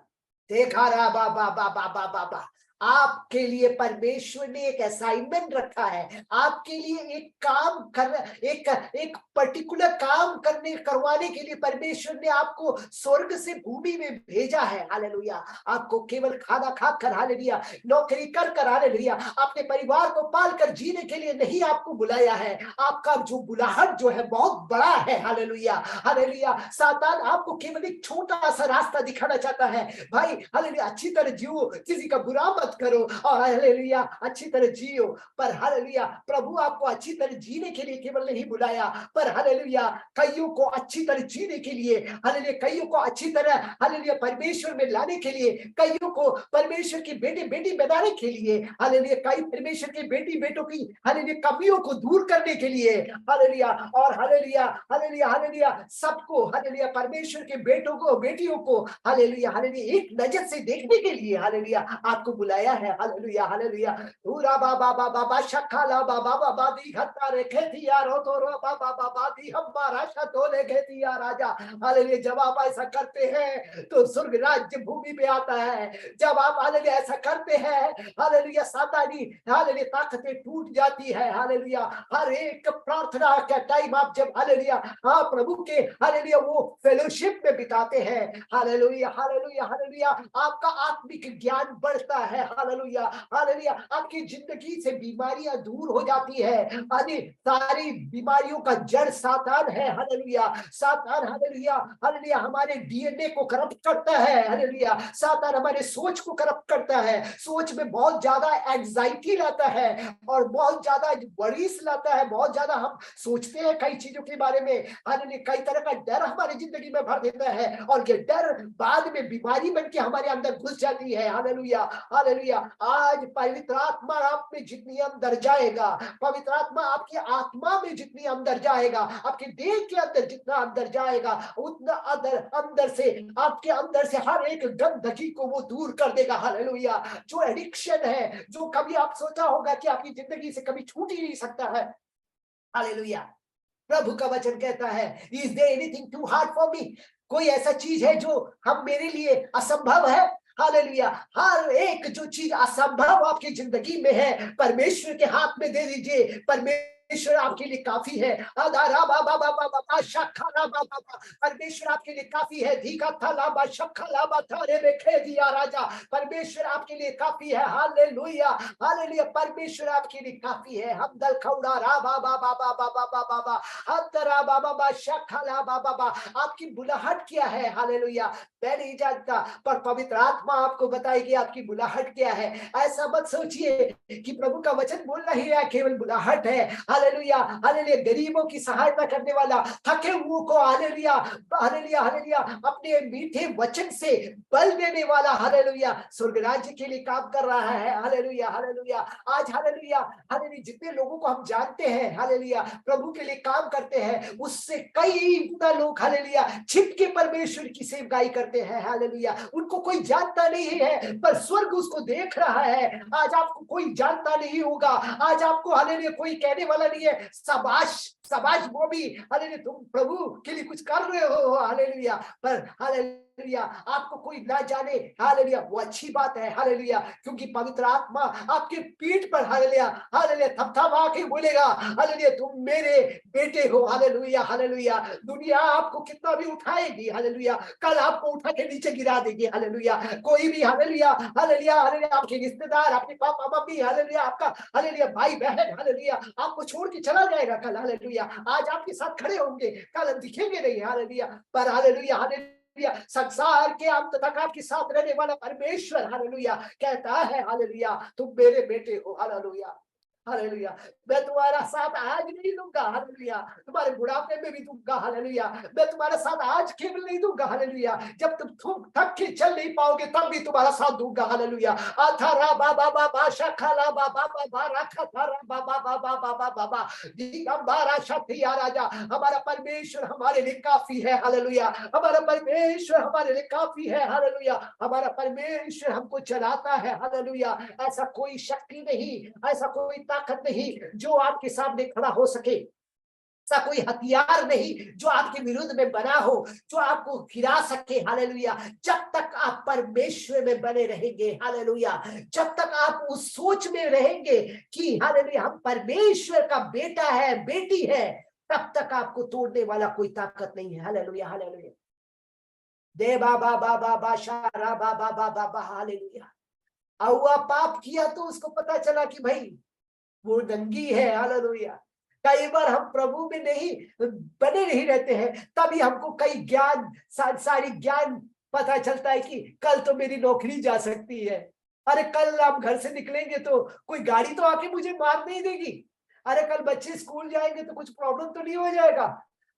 देखा रहा बाबा बाबा बाबा बा आपके लिए परमेश्वर ने एक असाइनमेंट रखा है, आपके लिए एक काम कर एक पर्टिकुलर काम करवाने के लिए परमेश्वर ने आपको स्वर्ग से भूमि में भेजा है, हालेलुया। आपको केवल खाना खाकर, हालेलुया नौकरी कर हालेलुया अपने परिवार को पालकर जीने के लिए नहीं आपको बुलाया है। आपका जो बुलाहट जो है बहुत बड़ा है, हालेलुया हालेलुया। सातान आपको केवल एक छोटा सा रास्ता दिखाना चाहता है, भाई हालेलुया अच्छी तरह जियो, किसी का बुरा मत करो, और हालेलुया अच्छी तरह जियो। पर हालेलुया प्रभु आपको अच्छी तरह जीने के लिए केवल नहीं बुलाया, पर हालेलुया कईयों को अच्छी तरह जीने के लिए, हालेलुया कईयों को अच्छी तरह हालेलुया परमेश्वर में लाने के लिए, कईयों को परमेश्वर की बेटी बेटी बनाने के लिए, हालेलुया कई परमेश्वर के बेटी बेटों की हालेलुया कमियों को दूर करने के लिए, हालेलुया। और हालेलुया हालेलुया हालेलुया सबको हालेलुया परमेश्वर के बेटों को बेटियों को हालेलुया हालेलुया एक नजर से देखने के लिए, हालेलुया आपको बुलाया है, हालेलुया हालेलुया। पूरा बाबा बाबा बा शखाला बाबा बाबा दी घत्ता रे खेतिया रो तो रो बाबा बाबा दी हमारा शतोले खेतिया राजा, हालेलुया। जब आप ऐसा करते हैं तो स्वर्ग राज्य भूमि पे आता है। जब आप हालेलुया ऐसा करते हैं, हालेलुया सातानी हालेलुया ताकतें टूट जाती है, हालेलुया। हर एक प्रार्थना का टाइम आप जब हालेलुया हाँ प्रभु के हालेलुया वो फेलोशिप में बिताते हैं, हालेलुया हालेलुया हालेलुया आपका आत्मिक ज्ञान बढ़ता है, हालेलुया हालेलुया। आपकी जिंदगी से बीमारियां दूर हो जाती है, सारी बीमारियों का जड़ सातान है, हालेलुया। सातान हालेलुया हालेलुया हमारे डीएनए को करप्ट करता है, हालेलुया। सातान हमारे सोच को करप्ट करता है, सोच में बहुत ज्यादा एंजाइटी लाता है और बहुत ज्यादा वरीज लाता है, बहुत ज्यादा हम सोचते हैं कई चीजों के बारे में, हालेलुया कई तरह का डर हमारी जिंदगी में भर देता है, और ये डर बाद में बीमारी बन के हमारे अंदर घुस जाती है, हालेलुया हालेलुया। आज पवित्र आत्मा आप में जितनी अंदर जाएगा, पवित्र आत्मा आपकी आत्मा में जितनी अंदर जाएगा, आपके देह के अंदर जितना अंदर जाएगा, उतना अंदर से आपके अंदर से हर एक गंदगी को वो दूर कर देगा, हालेलुया। जो एडिक्शन है, जो कभी आप सोचा होगा कि आपकी जिंदगी से कभी छूट ही नहीं सकता है, हालेलुया। प्रभु का वचन कहता है, is there anything too hard for me? कोई ऐसा चीज है जो हम मेरे लिए असंभव है? हालेलुया। हर एक जो चीज असंभव आपकी जिंदगी में है, परमेश्वर के हाथ में दे दीजिए। परमेश्वर परमेश्वर आपके लिए काफी है। अदारा बाबा बाबा बाबा शखरा बाबा, परमेश्वर आपके लिए काफी है। धीका थला बा शखला बा थारे में खे दिया राजा, परमेश्वर आपके लिए काफी है। हालेलुया हालेलुया, परमेश्वर आपके लिए काफी है। हमदल खौड़ा रा बाबा बाबा बाबा बाबा हतरा बाबा बा शखला बाबा बा, आपकी बुलाहट क्या है? हालेलुया, मैं नहीं जानता, पर पवित्र आत्मा आपको बताएगी आपकी बुलाहट क्या है। ऐसा मत सोचिए कि प्रभु का वचन बोलना ही है केवल बुलाहट है। हालेलुया हालेलुया, गरीबों की सहायता करने वाला, थके हुओं को हालेलुया हालेलुया हालेलुया अपने मीठे वचन से बल देने वाला, हालेलुया स्वर्ग राज्य के लिए काम कर रहा है। हालेलुया हालेलुया, आज हालेलुया हालेलुया जितने लोगों को हम जानते हैं हालेलुया प्रभु के लिए काम करते हैं, उससे कई गुना लोग हालेलुया छिप के परमेश्वर की सेवकाई करते हैं। हालेलुया, उनको कोई जानता नहीं है पर स्वर्ग उसको देख रहा है। आज आपको कोई जानता नहीं होगा, आज आपको हालेलुया कोई कहने वाला नहीं है शाबाश शाबाश वो भी हालेलुया तुम प्रभु के लिए कुछ कर रहे हो। हालेलुया, पर हालेलुया आपको कोई ना जाने, हालेलुया वो अच्छी बात है। हालेलुया, क्योंकि पवित्र आत्मा आपके पीठ पर हालेलुया हालेलुया थपथपा के बोलेगा हालेलुया तुम मेरे बेटे हो। हालेलुया हालेलुया, दुनिया आपको कितना भी उठाएगी हालेलुया कल आपको उठा के नीचे गिरा देगी। हालेलुया, कोई भी हालेलुया हालेलुया हालेलुया आपके रिश्तेदार, आपके पापा मम्मी हालेलुया आपका हालेलुया भाई बहन हालेलुया आपको छोड़ के चला जाएगा कल। हालेलुया, आज आपके साथ खड़े होंगे, कल दिखेंगे नहीं। हालेलुया, पर हालेलुया हालेलुया संसार के अंत तक आपके साथ रहने वाला परमेश्वर हालेलुया कहता है हालेलुया तुम मेरे बेटे हो। हालेलुया हालेलुया, मैं तुम्हारा साथ आज नहीं दूंगा। हालेलुया, तुम्हारे बुढ़ापे में भी दूंगा। हालेलुया, मैं तुम्हारा साथ आज केवल नहीं दूंगा। हालेलुया, जब तुम थक के चल नहीं पाओगे तब भी तुम्हारा साथ दूंगा। हालेलुया, आथारा बाबा बाबा शखला बाबा बाबा रखथरा बाबा बाबा बाबा बाबा दिगंबरा शक्तिया राजा, हमारा परमेश्वर हमारे लिए काफी है। हालेलुया, हमारा परमेश्वर हमारे लिए काफी है। हालेलुया, हमारा परमेश्वर हमको चलाता है। हालेलुया, ऐसा कोई शक्ति नहीं, ऐसा कोई ताकत नहीं जो आपके सामने खड़ा हो सके, ऐसा कोई हथियार नहीं जो आपके विरुद्ध में बना हो, जो आपको गिरा सके। हालेलुया, जब तक आप परमेश्वर में बने रहेंगे, हालेलुया जब तक आप उस सोच में रहेंगे कि हालेलुया हम परमेश्वर का बेटा है बेटी है, तब तक आपको तोड़ने वाला कोई ताकत नहीं है। हालेलुया हालेलुया, दे बाबा बाबा बाशारा बाबा बाबा बा, हालेलुया हुआ पाप किया तो उसको पता चला कि भाई वो नंगी है। हालेलुया, कई बार हम प्रभु में नहीं बने नहीं रहते हैं, तभी हमको कई ज्ञान सारी ज्ञान पता चलता है कि कल तो मेरी नौकरी जा सकती है। अरे कल हम घर से निकलेंगे तो कोई गाड़ी तो आके मुझे मार नहीं देगी। अरे कल बच्चे स्कूल जाएंगे तो कुछ प्रॉब्लम तो नहीं हो जाएगा।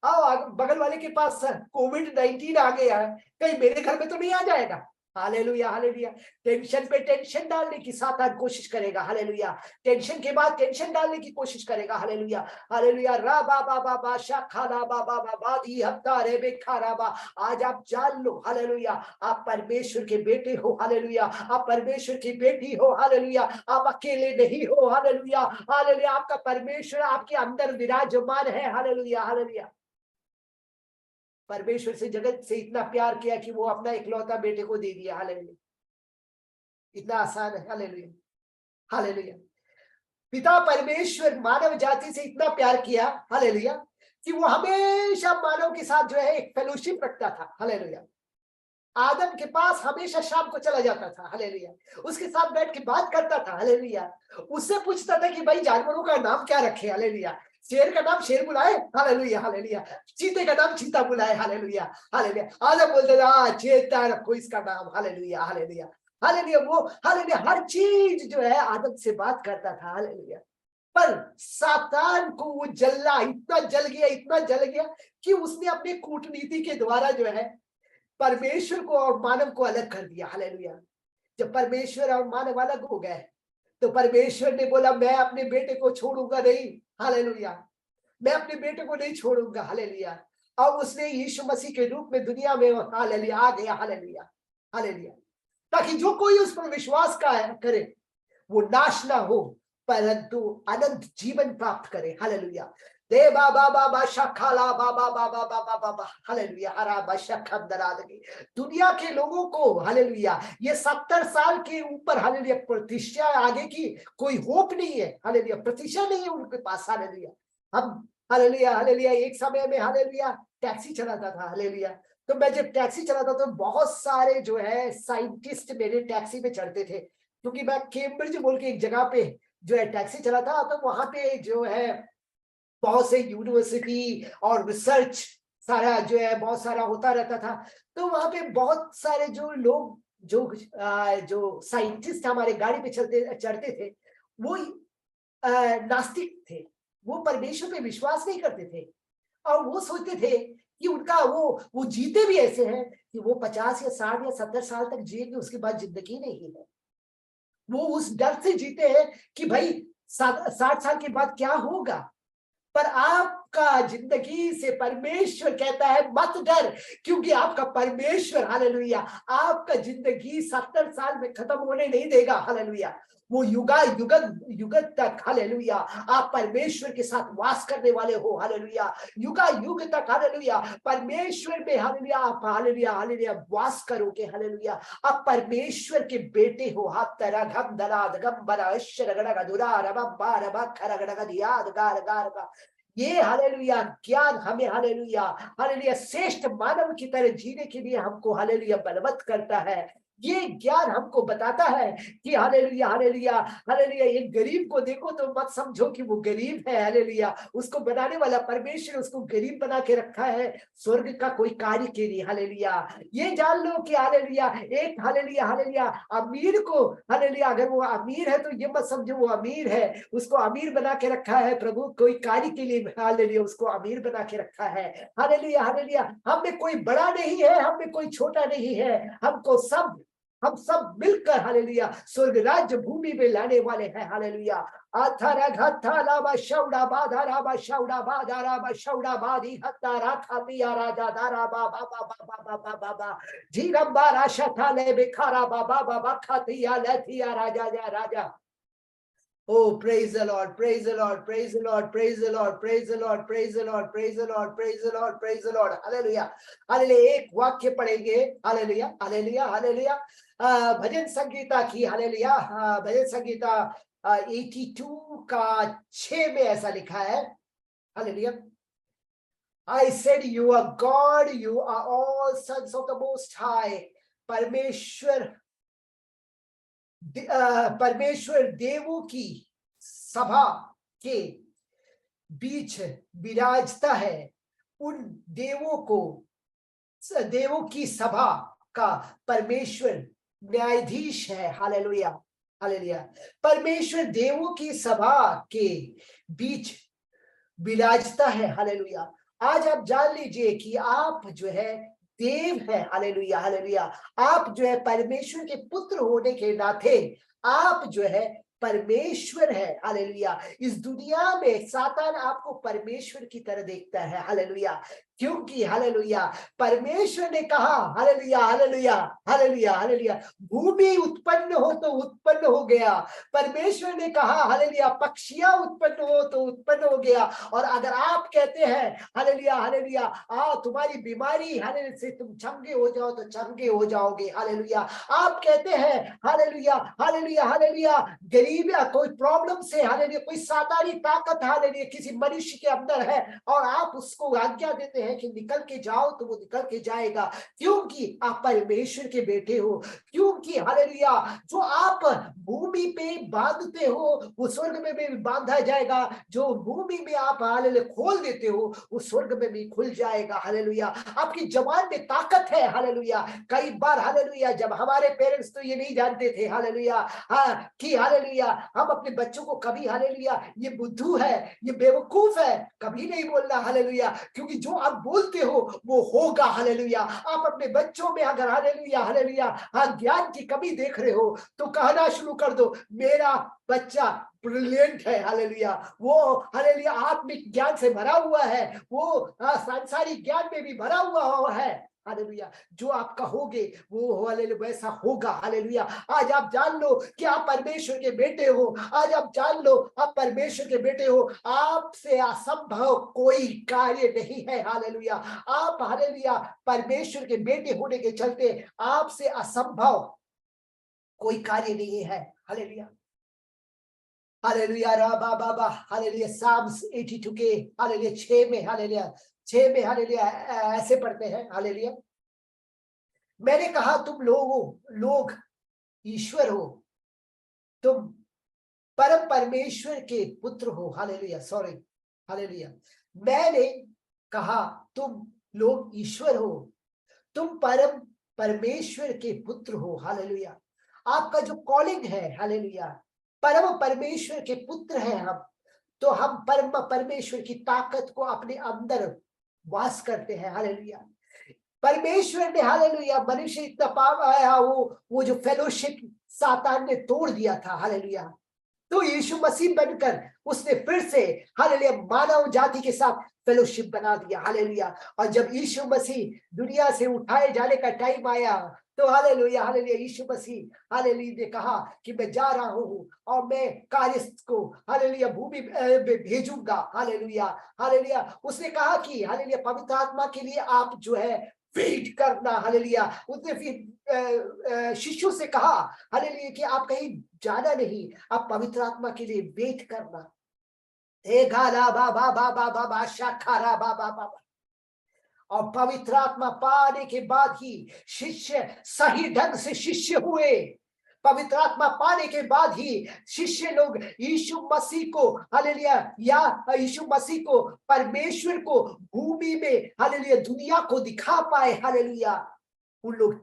आओ बगल वाले के पास कोविड-19 आ गया है, कहीं मेरे घर में तो नहीं आ जाएगा। हालेलुया हालेलुया, टेंशन पे टेंशन डालने की सातान कोशिश करेगा। हालेलुया, टेंशन के बाद टेंशन डालने की कोशिश करेगा। हालेलुया हालेलुया, रा बाबा बाबा शाखाला बाबा बाबा दी हफ्ता रे बेखारा बा, आज आप जान लो हालेलुया आप परमेश्वर के बेटे हो। हालेलुया, आप परमेश्वर की बेटी हो। हालेलुया, आप अकेले नहीं हो। हालेलुया हालेलुया, आपका परमेश्वर आपके अंदर विराजमान है। हालेलुया हालेलुया, परमेश्वर से जगत से इतना प्यार किया कि वो अपना इकलौता बेटे को दे दिया। हालेलुया, इतना आसान है। हालेलुया हालेलुया, पिता परमेश्वर मानव जाति से इतना प्यार किया हालेलुया कि वो हमेशा मानव के साथ जो है एक फेलोशिप रखता था। हालेलुया, आदम के पास हमेशा शाम को चला जाता था। हालेलुया, उसके साथ बैठ के बात करता था। हालेलुया, उससे पूछता था कि भाई जानवरों का नाम क्या रखे। हालेलुया, शेर का नाम शेर बुलाए। हालेलुया हालेलुया, चीते का नाम चीता बुलाए। हालेलुया हालेलुया, आदम बोलता था चीता रखो इसका नाम। हालेलुया हालेलुया हालेलुया, वो हालेलुया हर चीज जो है आदम से बात करता था। हालेलुया, पर सातान को वो जल्ला इतना जल गया कि उसने अपने कूटनीति के द्वारा जो है परमेश्वर को और मानव को अलग कर दिया। हालेलुया, जब परमेश्वर और मानव अलग हो गए तो परमेश्वर ने बोला मैं अपने बेटे को छोड़ूंगा नहीं। हालेलुया, मैं अपने बेटे को नहीं छोड़ूंगा। हालेलुया, और उसने यीशु मसीह के रूप में दुनिया में हालेलुया आ गया। हालेलुया हालेलुया, ताकि जो कोई उस पर विश्वास करे वो नाश ना हो परंतु अनंत जीवन प्राप्त करे। हालेलुया, दे बाबा बाबा शखाला बाबा बाबा बाबा बाबा, हालेलुया हरा बशखम दरादगी, दुनिया के लोगों को हालेलुया ये 70 साल के ऊपर हालेलुया प्रतिष्ठा आगे की कोई होप नहीं है। हालेलुया, प्रतिष्ठा नहीं है उनके पास। हालेलुया, हम हालेलुया हालेलुया एक समय में हालेलुया टैक्सी चलाता था हालेलुया। तो मैं जब टैक्सी चलाता तो बहुत सारे जो है साइंटिस्ट मेरे टैक्सी में चढ़ते थे, क्योंकि मैं कैम्ब्रिज बोल के एक जगह पे जो है टैक्सी चलाता, तो वहां पे जो है बहुत से यूनिवर्सिटी और रिसर्च सारा जो है बहुत सारा होता रहता था। तो वहां पे बहुत सारे जो लोग जो साइंटिस्ट हमारे गाड़ी पे चढ़ते थे, वो नास्तिक थे, वो परमेश्वर पे विश्वास नहीं करते थे, और वो सोचते थे कि उनका वो जीते भी ऐसे हैं कि वो 50 या 60 या 70 साल तक जिएंगे, उसके बाद जिंदगी नहीं है। वो उस डर से जीते हैं कि भाई 60 साल के बाद क्या होगा। पर आपका जिंदगी से परमेश्वर कहता है मत डर, क्योंकि आपका परमेश्वर हालेलुया आपका जिंदगी 70 साल में खत्म होने नहीं देगा हालेलुया। वो युग तक हालेलुया आप परमेश्वर के साथ वास करने वाले हो हालेलुया। युग तक हालेलुया परमेश्वर में हालेलुया आप हालेलुया हालेलुया वास करोगे हालेलुया। आप परमेश्वर के बेटे हो। आप तरह घम दला गम बरा गड़ा दुरा रबा बारबा खरा गड़ा दिया गार गार। ये हालेलुया ज्ञान हमें हालेलुया हालेलुया श्रेष्ठ मानव की तरह जीने के लिए हमको हालेलुया बलवत्त करता है। ये ज्ञान हमको बताता है कि हालेलुया हालेलुया हालेलुया एक गरीब को देखो तो मत समझो कि वो गरीब है हालेलुया। उसको बनाने वाला परमेश्वर उसको गरीब बना के रखा है स्वर्ग का कोई कार्य के लिए हालेलुया। ये जान लो कि हालेलुया एक हालेलुया हालेलुया अमीर को हालेलुया अगर वो अमीर है तो ये मत समझो वो अमीर है, उसको अमीर बना के रखा है प्रभु कोई कार्य के लिए हालेलुया उसको अमीर बना के रखा है हालेलुया हालेलुया। हम में कोई बड़ा नहीं है, हम में कोई छोटा नहीं है, हम सब मिलकर हालेलुया स्वर्ग राज्य भूमि में लाने वाले हैं हालेलुया। आथारा घाथा बा शौड़ा बाधारा बा शौड़ा बाधारा बा शौड़ा बाधी हत्ता राथा पिया राजा दारा बा बा बा बा बा बा बा बा जीरंबा राशा ले बिखारा बा बा बा बा खातिया लथिया राजा जा राजा। Oh, praise the Lord, praise the Lord, praise the Lord, praise the Lord, praise the Lord, praise the Lord, praise the Lord, praise the Lord, praise the Lord, hallelujah hallelujah. एक वाक्य पढ़ेंगे हालेलुया हालेलुया हालेलुया भजन संगीता की hallelujah भजन संगीता 82 का 6 में ऐसा लिखा है hallelujah. I said you are God, you are all sons of the Most High। परमेश्वर देवों की सभा के बीच विराजता है। उन देवों की सभा का परमेश्वर न्यायाधीश है हालेलुया हालेलुया। परमेश्वर देवों की सभा के बीच विराजता है हालेलुया। आज आप जान लीजिए कि आप जो है देव है हालेलुया हालेलुया। आप जो है परमेश्वर के पुत्र होने के नाते आप जो है परमेश्वर है हालेलुया। इस दुनिया में सातान आपको परमेश्वर की तरह देखता है हालेलुया, क्योंकि हालेलुया परमेश्वर ने कहा हालेलुया हालेलुया हालेलुया हालेलुया भूमि उत्पन्न हो तो उत्पन्न हो गया। परमेश्वर ने कहा हालेलुया पक्षियां उत्पन्न हो तो उत्पन्न हो गया। और अगर आप कहते हैं हालेलुया हालेलुया तुम्हारी बीमारी हालेलुया से तुम चंगे हो जाओ तो चंगे हो जाओगे हालेलुया। आप कहते हैं हालेलुया हालेलुया हालेलुया गरीब या कोई प्रॉब्लम से हालेलुया कोई सातानी ताकत हालेलुया किसी मनुष्य के अंदर है और आप उसको आज्ञा देते हैं कि निकल के जाओ तो वो निकल के जाएगा, क्योंकि आप परमेश्वर के बेटे हो। क्योंकि हालेलुया जो आप भूमि पे बांधते हो वो स्वर्ग में भी बांधा जाएगा, जो भूमि में आप हालेलुया खोल देते हो वो स्वर्ग में भी खुल जाएगा हालेलुया। आपकी जबान में ताकत है हालेलुया। कई बार हालेलुया जब हमारे पेरेंट्स तो ये नहीं जानते थे हालेलुया कि हालेलुया हम अपने बच्चों को कभी हालेलुया ये बुद्धू है ये बेवकूफ है कभी नहीं बोलना हालेलुया, क्योंकि जो आप बोलते हो वो होगा हालेलुया। आप अपने बच्चों में अगर हालेलुया हालेलुया ज्ञान की कमी देख रहे हो तो कहना शुरू कर दो मेरा बच्चा ब्रिलियंट है हालेलुया। वो हालेलुया आत्मिक ज्ञान से भरा हुआ है, वो सांसारिक ज्ञान में भी भरा हुआ है हालेलुया। जो आप कहोगे वो हालेलुया वैसा होगा हालेलुया। आज आप जान लो कि आप परमेश्वर के बेटे हो। आज आप जान लो आप परमेश्वर के बेटे हो। आपसे असंभव कोई कार्य नहीं है हालेलुया। आप हालेलुया परमेश्वर के बेटे होने के चलते आपसे असंभव कोई कार्य नहीं है हालेलुया। हालेलुया राबा बाबा हालेलुया साम्स 82 के हालेलुया 6 में हालेलुया ऐसे पढ़ते हैं हालेलुया। मैंने कहा तुम लोग ईश्वर हो, तुम परम परमेश्वर के पुत्र हो। Hallelujah sorry hallelujah. मैंने कहा तुम लोग ईश्वर हो, तुम परम परमेश्वर के पुत्र हो। हालेलुया। आपका जो कॉलिंग है हालेलुया, परम परमेश्वर के पुत्र हैं हम, तो हम परम परमेश्वर की ताकत को अपने अंदर वास करते हैं। हालेलुया। परमेश्वर ने हालेलुया मनुष्य इतना पाप आया, वो जो फेलोशिप सातान ने तोड़ दिया था। हालेलुया। तो यीशु मसीह बनकर उसने फिर से हालेलुया मानव जाति के साथ फेलोशिप बना दिया। हालेलुया। और जब यीशु मसीह दुनिया से उठाए जाने का टाइम आया, तो हालेलुया हालेलुया यीशु मसीह हालेलुया ने कहा कि मैं जा रहा हूं और मैं कार्य को हालेलुया भूमि में भेजूंगा। Hallelujah hallelujah. उसने कहा कि हालेलुया पवित्र आत्मा के लिए आप जो है वेट करना। हालेलुया। उसने फिर शिष्यों से कहा हालेलुया कि आप कहीं जाना नहीं, आप पवित्र आत्मा के लिए वेट करना। और पवित्र आत्मा पाने के बाद ही शिष्य सही ढंग से शिष्य हुए। पवित्र आत्मा पाने के बाद ही शिष्य लोग यीशु मसीह को हालेलुया या यीशु मसीह को परमेश्वर को भूमि में हालेलुया दुनिया को दिखा पाए। हालेलुया। उन लोग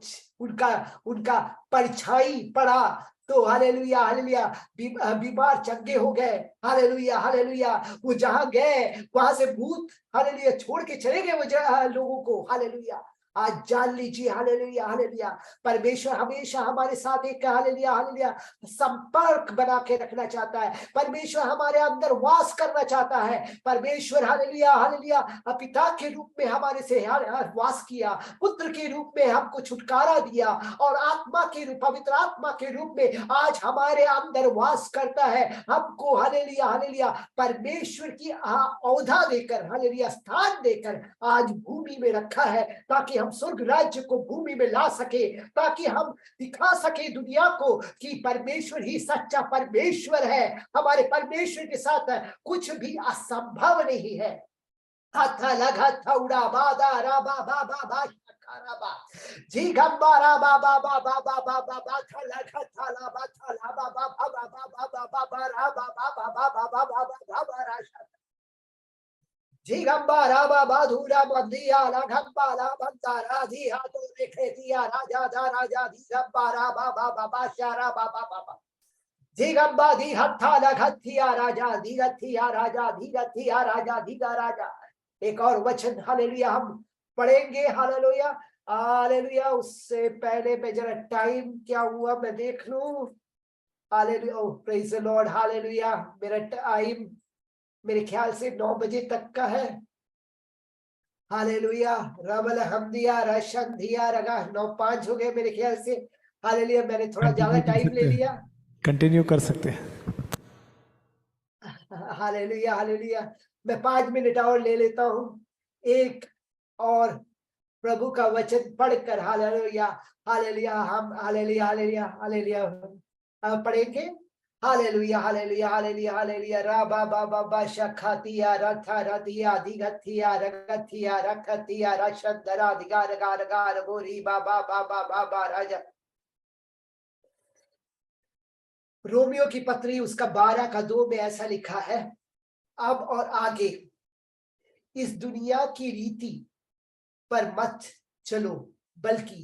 उनका परछाई पड़ा तो हालेलुया हालेलुया बीमार चंगे हो गए। Hallelujah hallelujah. वो जहां गए वहां से भूत हालेलुया छोड़ के चले गए वो लोगों को। हालेलुया। आज जान लीजिए हालेलुया हालेलुया परमेश्वर हमेशा हमारे साथ एक हालेलुया हालेलुया संपर्क बना के रखना चाहता है। परमेश्वर हमारे अंदर वास करना चाहता है। परमेश्वर हालेलुया हालेलुया पिता के रूप में हमारे से वास किया, पुत्र के रूप में हमको छुटकारा दिया और आत्मा के रूप पवित्र आत्मा के रूप में आज हमारे अंदर वास करता है। हमको हालेलुया हालेलुया परमेश्वर की औधा देकर हालेलुया स्थान देकर आज भूमि में रखा है, ताकि हम स्वर्ग राज्य को भूमि में ला सके, ताकि हम दिखा सके दुनिया को कि परमेश्वर ही सच्चा परमेश्वर है। हमारे परमेश्वर के साथ कुछ भी असंभव नहीं है। हाथा लगा थौड़ा बादा राबा बाबा बाबा जी गंबारा बाबा बाबा बाबा बाबा थला थला बाथला बाबा बाबा बाबा बाबा राबा बाबा बाबा बाबा बाबा राशा जिगंबारा बाबा धूरा बंदिया लगंबारा बंदारा दिया तो देखे दिया राजा दा राजा दिगंबारा बाबा बाबा शारा बाबा बाबा जिगंबा दी हत्था लगथिया राजा दिगथिया राजा दिगथिया राजा दिगा राजा। एक और वचन हालेलुया हम पढ़ेंगे। Hallelujah hallelujah. उससे पहले मैं जरा टाइम क्या हुआ मैं देख लूं। Hallelujah oh praise the lord. Hallelujah मेरा टाइम मेरे ख्याल से 9 बजे तक का है। हालेलुया रबल हमदिया रशन दिया रगा 9:05 हो गए मेरे ख्याल से। हालेलुया मैंने थोड़ा ज्यादा टाइम ले लिया। कंटिन्यू कर सकते हैं। हालेलुया हालेलुया मैं 5 मिनट और ले लेता हूँ। एक और प्रभु का वचन पढ़कर हालेलुया हालेलुया हम हालेलुया हालेलुया हालेलुया पढ़ेंगे। हालेलुया हालेलुया हालेलुया हालेलुया राबा बाबा बा शखातिया रथा रतिया दिगथिया रगथिया रखतिया रशदरा दिगार गार गार गोरी बाबा बाबा बाबा राजा। रोमियो की पत्री उसका 12:2 में ऐसा लिखा है, अब और आगे इस दुनिया की रीति पर मत चलो, बल्कि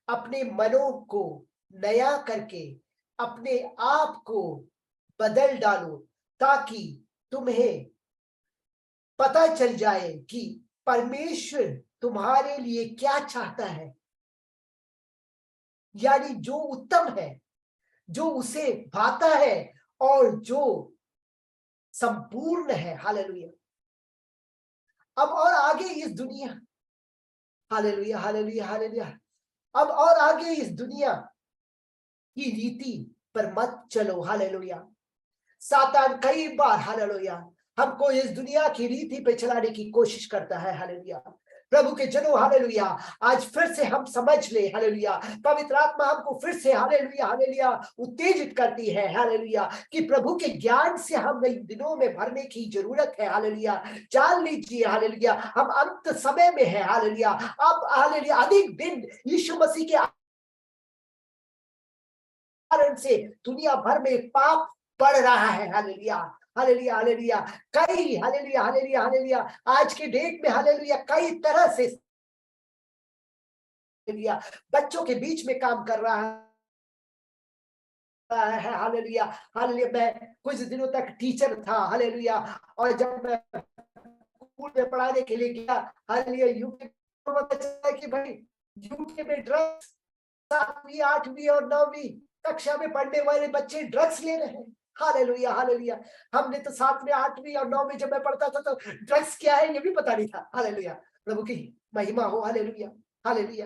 अपने मनों को नया करके अपने आप को बदल डालो, ताकि तुम्हें पता चल जाए कि परमेश्वर तुम्हारे लिए क्या चाहता है, यानी जो उत्तम है, जो उसे भाता है और जो संपूर्ण है। हालेलुया। अब और आगे इस दुनिया हालेलुया हालेलुया हालेलुया अब और आगे इस दुनिया की रीति पर मत चलो। हालेलुया। सातान कई बार हालेलुया हमको इस दुनिया की रीति पे चलाने की कोशिश करता है। हालेलुया प्रभु के जनों हालेलुया, आज फिर से हम समझ ले हालेलुया, पवित्र आत्मा हमको फिर से हालेलुया हालेलुया उत्तेजित करती है हालेलुया, कि प्रभु के ज्ञान से हम इन दिनों में भरने की जरूरत है हालेलुया। जान लीजिए हालेलुया, हम अंत समय में है हालेलुया। अब हालेलुया अधिक दिन यीशु मसीह के कारण से दुनिया भर में पाप बढ़ रहा है हालेलुया हालेलुया हालेलुया। कई हालेलुया हालेलुया हालेलुया आज के डेट में हालेलुया कई तरह से हालेलुया बच्चों के बीच में काम कर रहा है हालेलुया हालेलुया। मैं कुछ दिनों तक टीचर था हालेलुया, और जब मैं स्कूल में पढ़ाने के लिए गया हालेलुया, यूके में पता चला कि भाई यूके में ड्रग्स 7वीं 8वीं और 9वीं कक्षा में पढ़ने वाले बच्चे ड्रग्स ले रहे हैं हालेलुया हालेलुया। हमने तो 7वीं 8वीं और 9वीं जब मैं पढ़ता था तो ड्रग्स क्या है ये भी पता नहीं था हालेलुया। प्रभु की महिमा हो हालेलुया हालेलुया।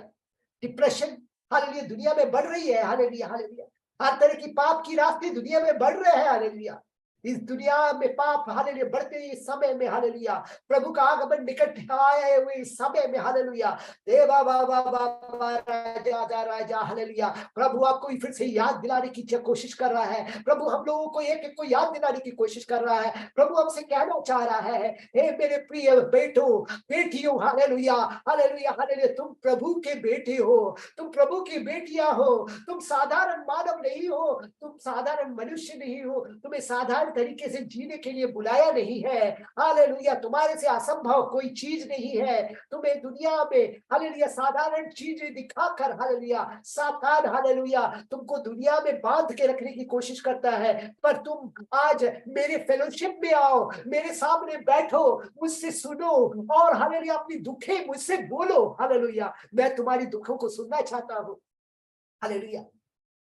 डिप्रेशन हालेलुया दुनिया में बढ़ रही है हालेलुया हालेलुया। हर तरह की पाप की रास्ते दुनिया में बढ़ रहे हैं हालेलुया। इस दुनिया में पाप हालेलुया बढ़ते इस समय में हालेलुया, प्रभु का आगमन निकट आए हुए इस समय में हालेलुया, देवा बाबा बाबा राजा राजा हालेलुया। प्रभु आपको फिर से याद दिलाने की कोशिश कर रहा है। प्रभु हम लोगों को एक एक को याद दिलाने की कोशिश कर रहा है। प्रभु हमसे कहना चाह रहा है, हे मेरे प्रिय बेटो बेटियों हालेलुया हालेलुया हालेलुया, तुम प्रभु के बेटे हो, तुम प्रभु की बेटियां हो, तुम साधारण मानव नहीं हो, तुम साधारण मनुष्य नहीं हो, तुम्हें साधारण तरीके से जीने के लिए बुलाया नहीं है हालेलुया। तुम्हारे से असंभव कोई चीज नहीं है। तुम्हें दुनिया में हालेलुया साधारण चीजें दिखाकर हालेलुया सातान हालेलुया तुमको दुनिया में बांध के रखने की कोशिश करता है, पर तुम आज मेरे फेलोशिप में आओ, मेरे सामने बैठो, मुझसे सुनो और हालेलुया अपनी दुखे मुझसे बोलो हालेलुया। मैं तुम्हारी दुखों को सुनना चाहता हूँ हालेलुया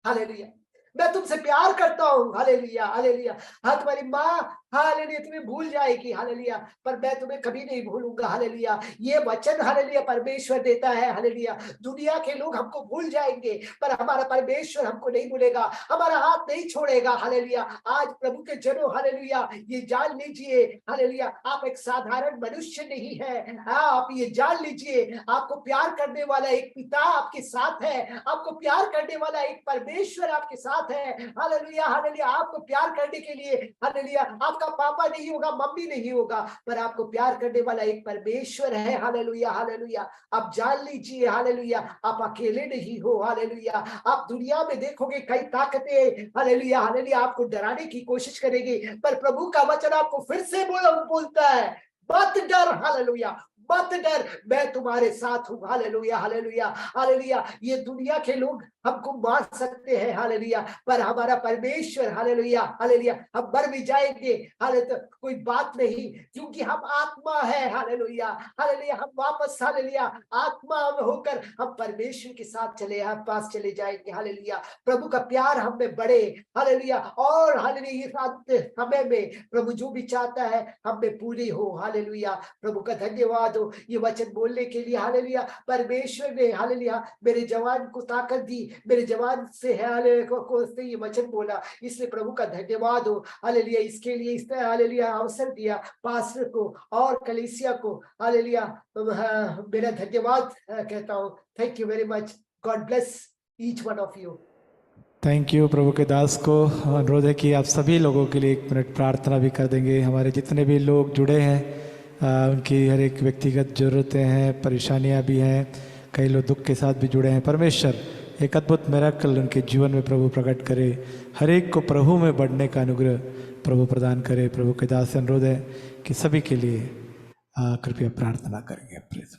हालेलुया। मैं तुमसे प्यार करता हूँ हालेलुया हालेलुया। हाँ तुम्हारी माँ हालेलुया तुम्हें भूल जाएगी हालेलुया, पर मैं तुम्हें कभी नहीं भूलूंगा हालेलुया। ये वचन हालेलुया परमेश्वर देता है हालेलुया। दुनिया के लोग हमको भूल जाएंगे पर हमारा परमेश्वर हमको नहीं भूलेगा, हमारा हाथ नहीं छोड़ेगा हालेलुया। आज प्रभु के जनों हालेलुया ये जान लीजिए हालेलुया, आप एक साधारण मनुष्य नहीं है। आप ये जान लीजिए आपको प्यार करने वाला एक पिता आपके साथ है, आपको प्यार करने वाला एक परमेश्वर आपके साथ है हालेलुया हालेलुया। आपको प्यार करने के लिए हालेलुया आपका पापा नहीं होगा, मम्मी नहीं होगा, पर आपको प्यार करने वाला एक परमेश्वर है हालेलुया हालेलुया। आप जान लीजिए हालेलुया आप अकेले नहीं हो हालेलुया। आप दुनिया में देखोगे कई ताकतें हालेलुया हालेलुया आपको डराने की कोशिश करेगी, पर प्रभु का वचन आपको फिर से बोलता है, मत डर हालेलुया मत डर, मैं तुम्हारे साथ हूँ हालेलुया हालेलुया हालेलुया। ये दुनिया के लोग हमको मार सकते हैं हालेलुया, पर हमारा परमेश्वर हालेलुया हालेलुया हम मर भी जाएंगे हालेलुया कोई बात नहीं, क्योंकि हम आत्मा है हालेलुया हालेलुया। हम वापस हालेलुया आत्मा होकर हम परमेश्वर के साथ पास चले जाएंगे हालेलुया। प्रभु का प्यार हम में बढ़े हालेलुया, और हालेलुया इस अंत समय में प्रभु जो भी चाहता है हम में पूरी हो हालेलुया। प्रभु का धन्यवाद हो ये वचन बोलने के लिए हालेलुया। परमेश्वर ने हालेलुया मेरे जवान को ताकत दी, मेरे जवान से हालेलुया को ये वचन बोला, इसलिए प्रभु का धन्यवाद हो हालेलुया। इसके लिए इस तरह हालेलुया अवसर दिया पास्टर को और कलीसिया को हालेलुया, मेरा धन्यवाद कहता हूँ। Thank you very much, God bless each one of you. Thank you. प्रभु के दास को अनुरोध है कि आप सभी लोगों के लिए 1 मिनट प्रार्थना भी कर देंगे। हमारे जितने भी लोग जुड़े हैं उनकी हर एक व्यक्तिगत ज़रूरतें हैं, परेशानियां भी हैं, कई लोग दुख के साथ भी जुड़े हैं। परमेश्वर एक अद्भुत मिरेकल उनके जीवन में प्रभु प्रकट करे, हर एक को प्रभु में बढ़ने का अनुग्रह प्रभु प्रदान करे। प्रभु के दास से अनुरोध है कि सभी के लिए कृपया प्रार्थना करेंगे। Praise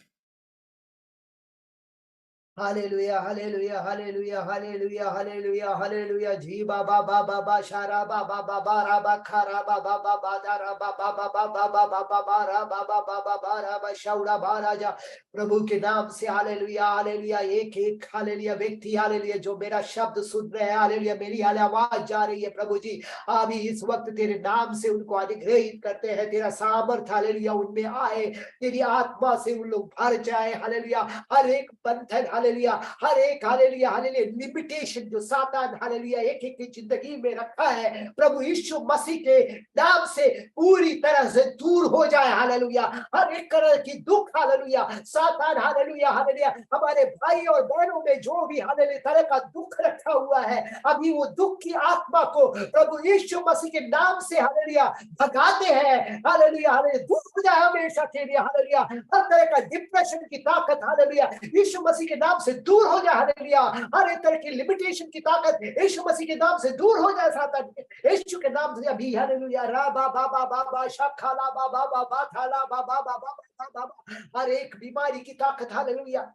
hallelujah hallelujah hallelujah hallelujah hallelujah hallelujah. जी बाबा बाबा बा शारा बाबा बाबा रा बा खारा बाबा बाबा दारा बाबा बाबा बाबा बाबा बारा बाबा बाबा बारा बा शौड़ा बारा जा। प्रभु के नाम से हालेलुया हालेलुया। एक एक हालेलुया व्यक्ति हालेलुया जो मेरा शब्द सुन रहे हैं हालेलुया, मेरी आवाज जा रही है प्रभु जी, अभी इस वक्त तेरे नाम से उनको अधिग्रहित करते हैं। तेरा सामर्थ्य हालेलुया उनमें आए, तेरी आत्मा से उन लोग भर जाए हालेलुया। हर एक बंधन हालेलुया हर एक हालेलुया हालेलुया लिमिटेशन जो सातान हालेलुया एक एक की जिंदगी में रखा है प्रभु यीशु मसीह के नाम से पूरी तरह से दूर हो जाए हालेलुया। हर एक तरह की दुख हालेलुया सातान हालेलुया हालेलुया हमारे भाई और बहनों में जो भी हालेलुया तरह का दुख रखा हुआ है अभी वो दुख की आत्मा को प्रभु यीशु मसीह के नाम से हालेलुया भगाते हैं हालेलुया हालेलुया दूर हो जाए हमेशा के लिए हालेलुया। हर तरह का डिप्रेशन की ताकत हालेलुया यीशु मसीह के नाम से दूर हो जाए हालेलुया। हर एक तरह की लिमिटेशन की ताकत यीशु मसीह के नाम से दूर हो जाए सातान यीशु के नाम से अभी हालेलुया रा बा बा बा बा बा शाखाला बा बा बा बा थाला बा बा बा बा बा हर एक बीमारी की ताकत हालेलुया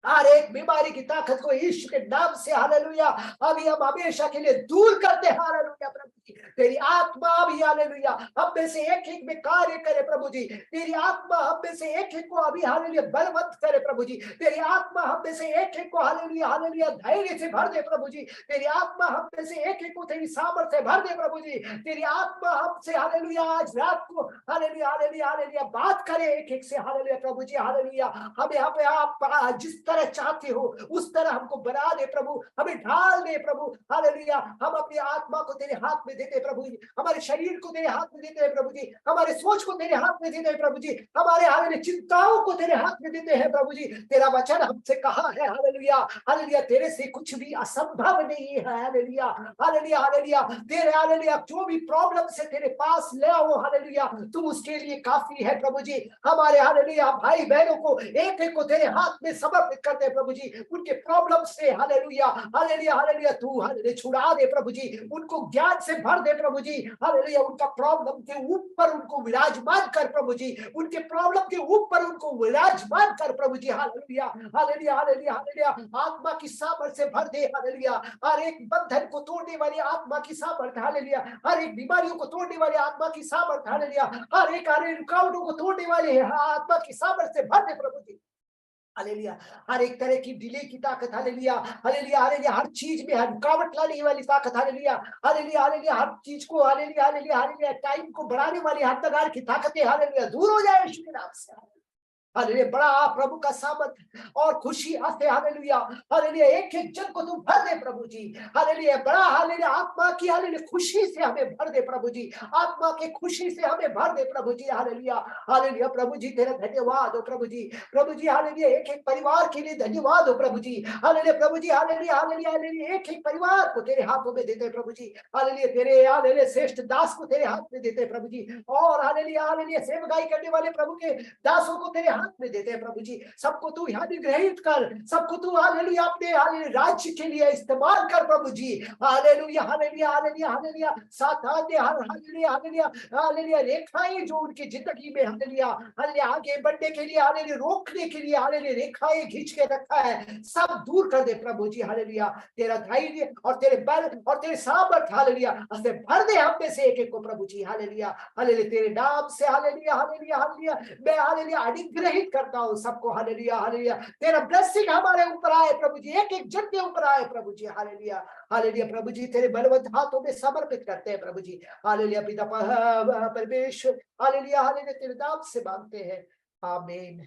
हर एक बीमारी की ताकत को यीशु के नाम से हालेलुया अभी हम हमेशा के लिए दूर करते हैं हालेलुया। प्रभु जी तेरी आत्मा अभी हालेलुया हम में से एक एक में कार्य करे प्रभु जी। तेरी आत्मा हम में से एक एक को अभी हालेलुया बलवंत करे प्रभु जी। तेरी आत्मा हम में से एक एक को हालेलुया हालेलुया धैर्य से भर दे प्रभु जी। तेरी आत्मा हम में से एक एक को तेरी सामर्थ्य से भर दे प्रभु जी। तेरी आत्मा हमसे हालेलुया आज रात को हालेलुया हालेलुया हालेलुया बात करे एक एक से हालेलुया प्रभु जी हालेलुया। हमें आप जिस तरह चाहते हो उस तरह हमको बना दे प्रभु हमें ढाल दे प्रभु हालेलुया। हम अपनी आत्मा को तेरे हाथ में देते प्रभु जी हमारे शरीर को तेरे हाथ में देते हैं प्रभु जी हमारे सोच को तेरे हाथ में देते हैं प्रभु जी हमारे हालेलुया चिंताओं को तेरे हाथ में देते हैं प्रभु जी। तेरा वचन हमसे कहा है हालेलुया हालेलुया तेरे से कुछ भी असंभव नहीं है हालेलुया हालेलुया हालेलुया। तेरे हालेलुया जो भी प्रॉब्लम से तेरे पास ले आओ हालेलुया तुम उसके लिए काफी है प्रभु जी। हमारे हालेलुया भाई बहनों को एक एक को तेरे हाथ में समर्पित करते हैं प्रभु जी। उनके प्रॉब्लम से हालेलुया हालेलुया हालेलुया तू हालेलुया छुड़ा दे प्रभु जी। उनको ज्ञान से भर दे प्रभु जी हालेलुया। उनका प्रॉब्लम के ऊपर उनको विराजमान कर प्रभु जी। उनके प्रॉब्लम के ऊपर उनको विराजमान कर प्रभु जी हालेलुया हालेलुया हालेलुया हालेलुया। आत्मा की सामर्थ्य से भर दे हालेलुया। हर एक बंधन को तोड़ने वाली आत्मा की सामर्थ्य हालेलुया। हर एक बीमारियों को तोड़ने वाली आत्मा की सामर्थ्य हालेलुया। हर एक रुकावटों को तोड़ने वाली आत्मा की सामर्थ्य से भर दे प्रभु जी हालेलुया। हर एक तरह की डिले की ताकत हालेलुया हालेलुया हालेलुया। हर चीज में हर रुकावट लाने वाली ताकत हालेलुया हालेलुया हालेलुया। हर चीज को हालेलुया हालेलुया हालेलुया टाइम को बढ़ाने वाली हर प्रकार की ताकतें हालेलुया दूर हो जाए यीशु के नाम से हालेलुया। बड़ा प्रभु का सामर्थ और खुशी आते हालेलुया हालेलुया। एक एक जन को तू भर दे प्रभु जी हालेलुया। बड़ा हालेलुया आत्मा की हालेलुया खुशी से हमें भर दे प्रभु जी। आत्मा के खुशी से हमें भर दे प्रभु जी हालेलुया हालेलुया। प्रभु जी तेरा धन्यवाद हो प्रभु जी हालेलुया। एक एक परिवार के लिए धन्यवाद हो प्रभु जी हालेलुया। प्रभु जी हालेलुया हालेलुया हालेलुया। एक एक परिवार को तेरे हाथों में देते प्रभु जी हालेलुया। तेरे हालेलुया श्रेष्ठ दास को तेरे हाथ में देते प्रभु जी और हालेलुया हालेलुया सेवकाई करने वाले प्रभु के दासों को तेरे में देते हैं प्रभु जी। सबको तू ग्रहित कर सबको तू हालेलुया अपने हालेलुया राज्य के लिए इस्तेमाल कर प्रभु जी हालेलुया हालेलुया हालेलुया हालेलुया। सातान ने हालेलुया हालेलुया हालेलुया रेखाएं जो उनकी जिंदगी में हालेलुया हालेलुया आगे बढ़ने के लिए हालेलुया रोकने के लिए हालेलुया रेखाएं खींच के रखा है सब दूर कर दे प्रभु जी हालेलुया। तेरा धैर्य और तेरे बल और तेरे सामर्थ्य हालेलुया ऐसे भर दे हम में से एक एक को प्रभु जी हालेलुया हालेलुया। तेरे नाम से हालेलुया हालेलुया हालेलुया मैं हालेलुया अनुग्रहित करता हूं सबको हालेलुया हालेलुया। तेरा ब्लेसिंग हमारे ऊपर आए प्रभु जी एक एक जन के ऊपर आए प्रभु जी हालेलुया हालेलुया। प्रभु जी तेरे बलवंत हाथों में समर्पित करते हैं प्रभु जी हालेलुया। पिता परमेश्वर हालेलुया हालेलुया तेरे नाम से मांगते हैं आमीन।